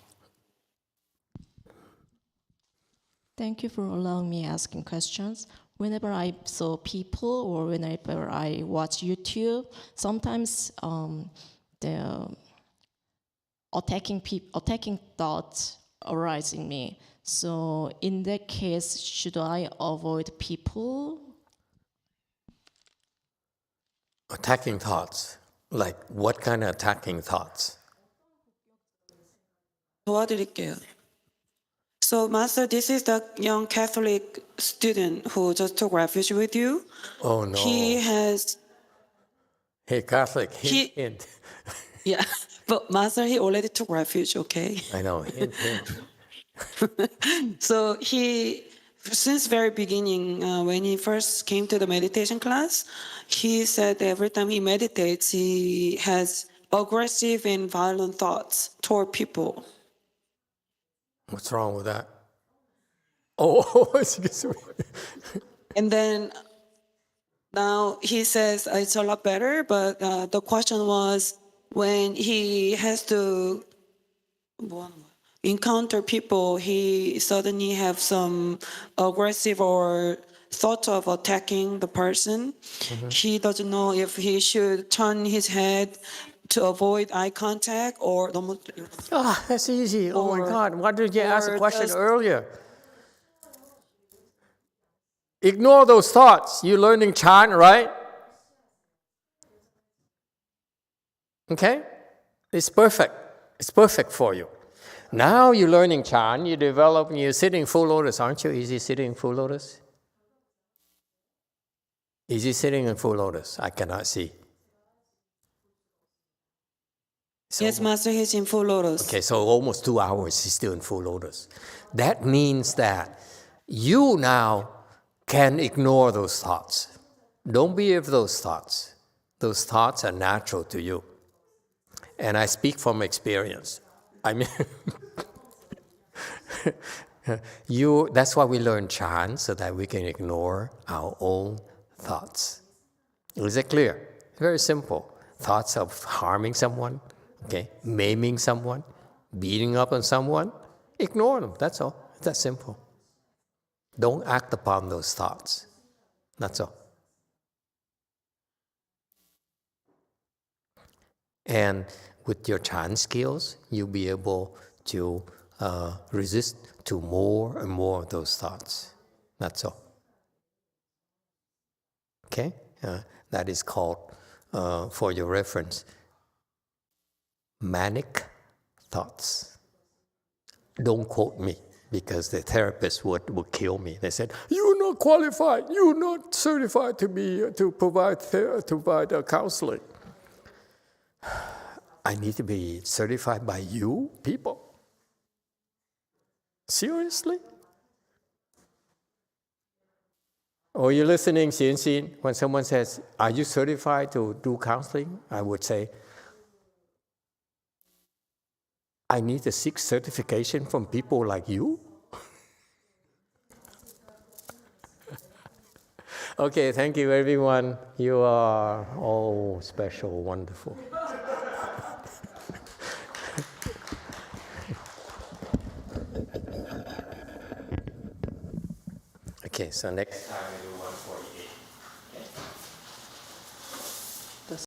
Thank you for allowing me asking questions. Whenever I saw people or whenever I watch YouTube, sometimes the attacking thoughts arise in me. So in that case, should I avoid people? Attacking thoughts? Like what kind of attacking thoughts? 도와드릴게요. So, Master, this is the young Catholic student who just took refuge with you. Oh no. Hey, Catholic, hint. Yeah, but Master, he already took refuge, okay? I know, hint. So since very beginning, when he first came to the meditation class, he said every time he meditates, he has aggressive and violent thoughts toward people. What's wrong with that? Oh, and then now he says it's a lot better, but the question was when he has to encounter people, he suddenly have some aggressive or thought of attacking the person. Mm-hmm. He doesn't know if he should turn his head to avoid eye contact or... that's easy. Oh my God, why did you ask the question earlier? Ignore those thoughts. You're learning chant, right? Okay? It's perfect. It's perfect for you. Now you're learning chant, you're sitting full lotus. Aren't you easy sitting full lotus? Easy sitting in full lotus. I cannot see. So, yes, Master, he's in full lotus. Okay, so almost 2 hours he's still in full lotus. That means that you now can ignore those thoughts. Don't be of those thoughts. Those thoughts are natural to you. And I speak from experience. I mean, that's why we learn chant, so that we can ignore our own thoughts. Is it clear? Very simple. Thoughts of harming someone, okay, maiming someone, beating up on someone, ignore them. That's all. It's that simple. Don't act upon those thoughts. That's all. And with your chant skills, you'll be able to resist to more and more of those thoughts. That's all. Okay? That is called, for your reference, manic thoughts. Don't quote me, because the therapist would kill me. They said, "You're not qualified. You're not certified to provide counseling." I need to be certified by you people? Seriously? Or you're listening, Xin, when someone says, "Are you certified to do counseling?" I would say, I need to seek certification from people like you? Okay, thank you everyone. You are all special, wonderful. Okay, so next time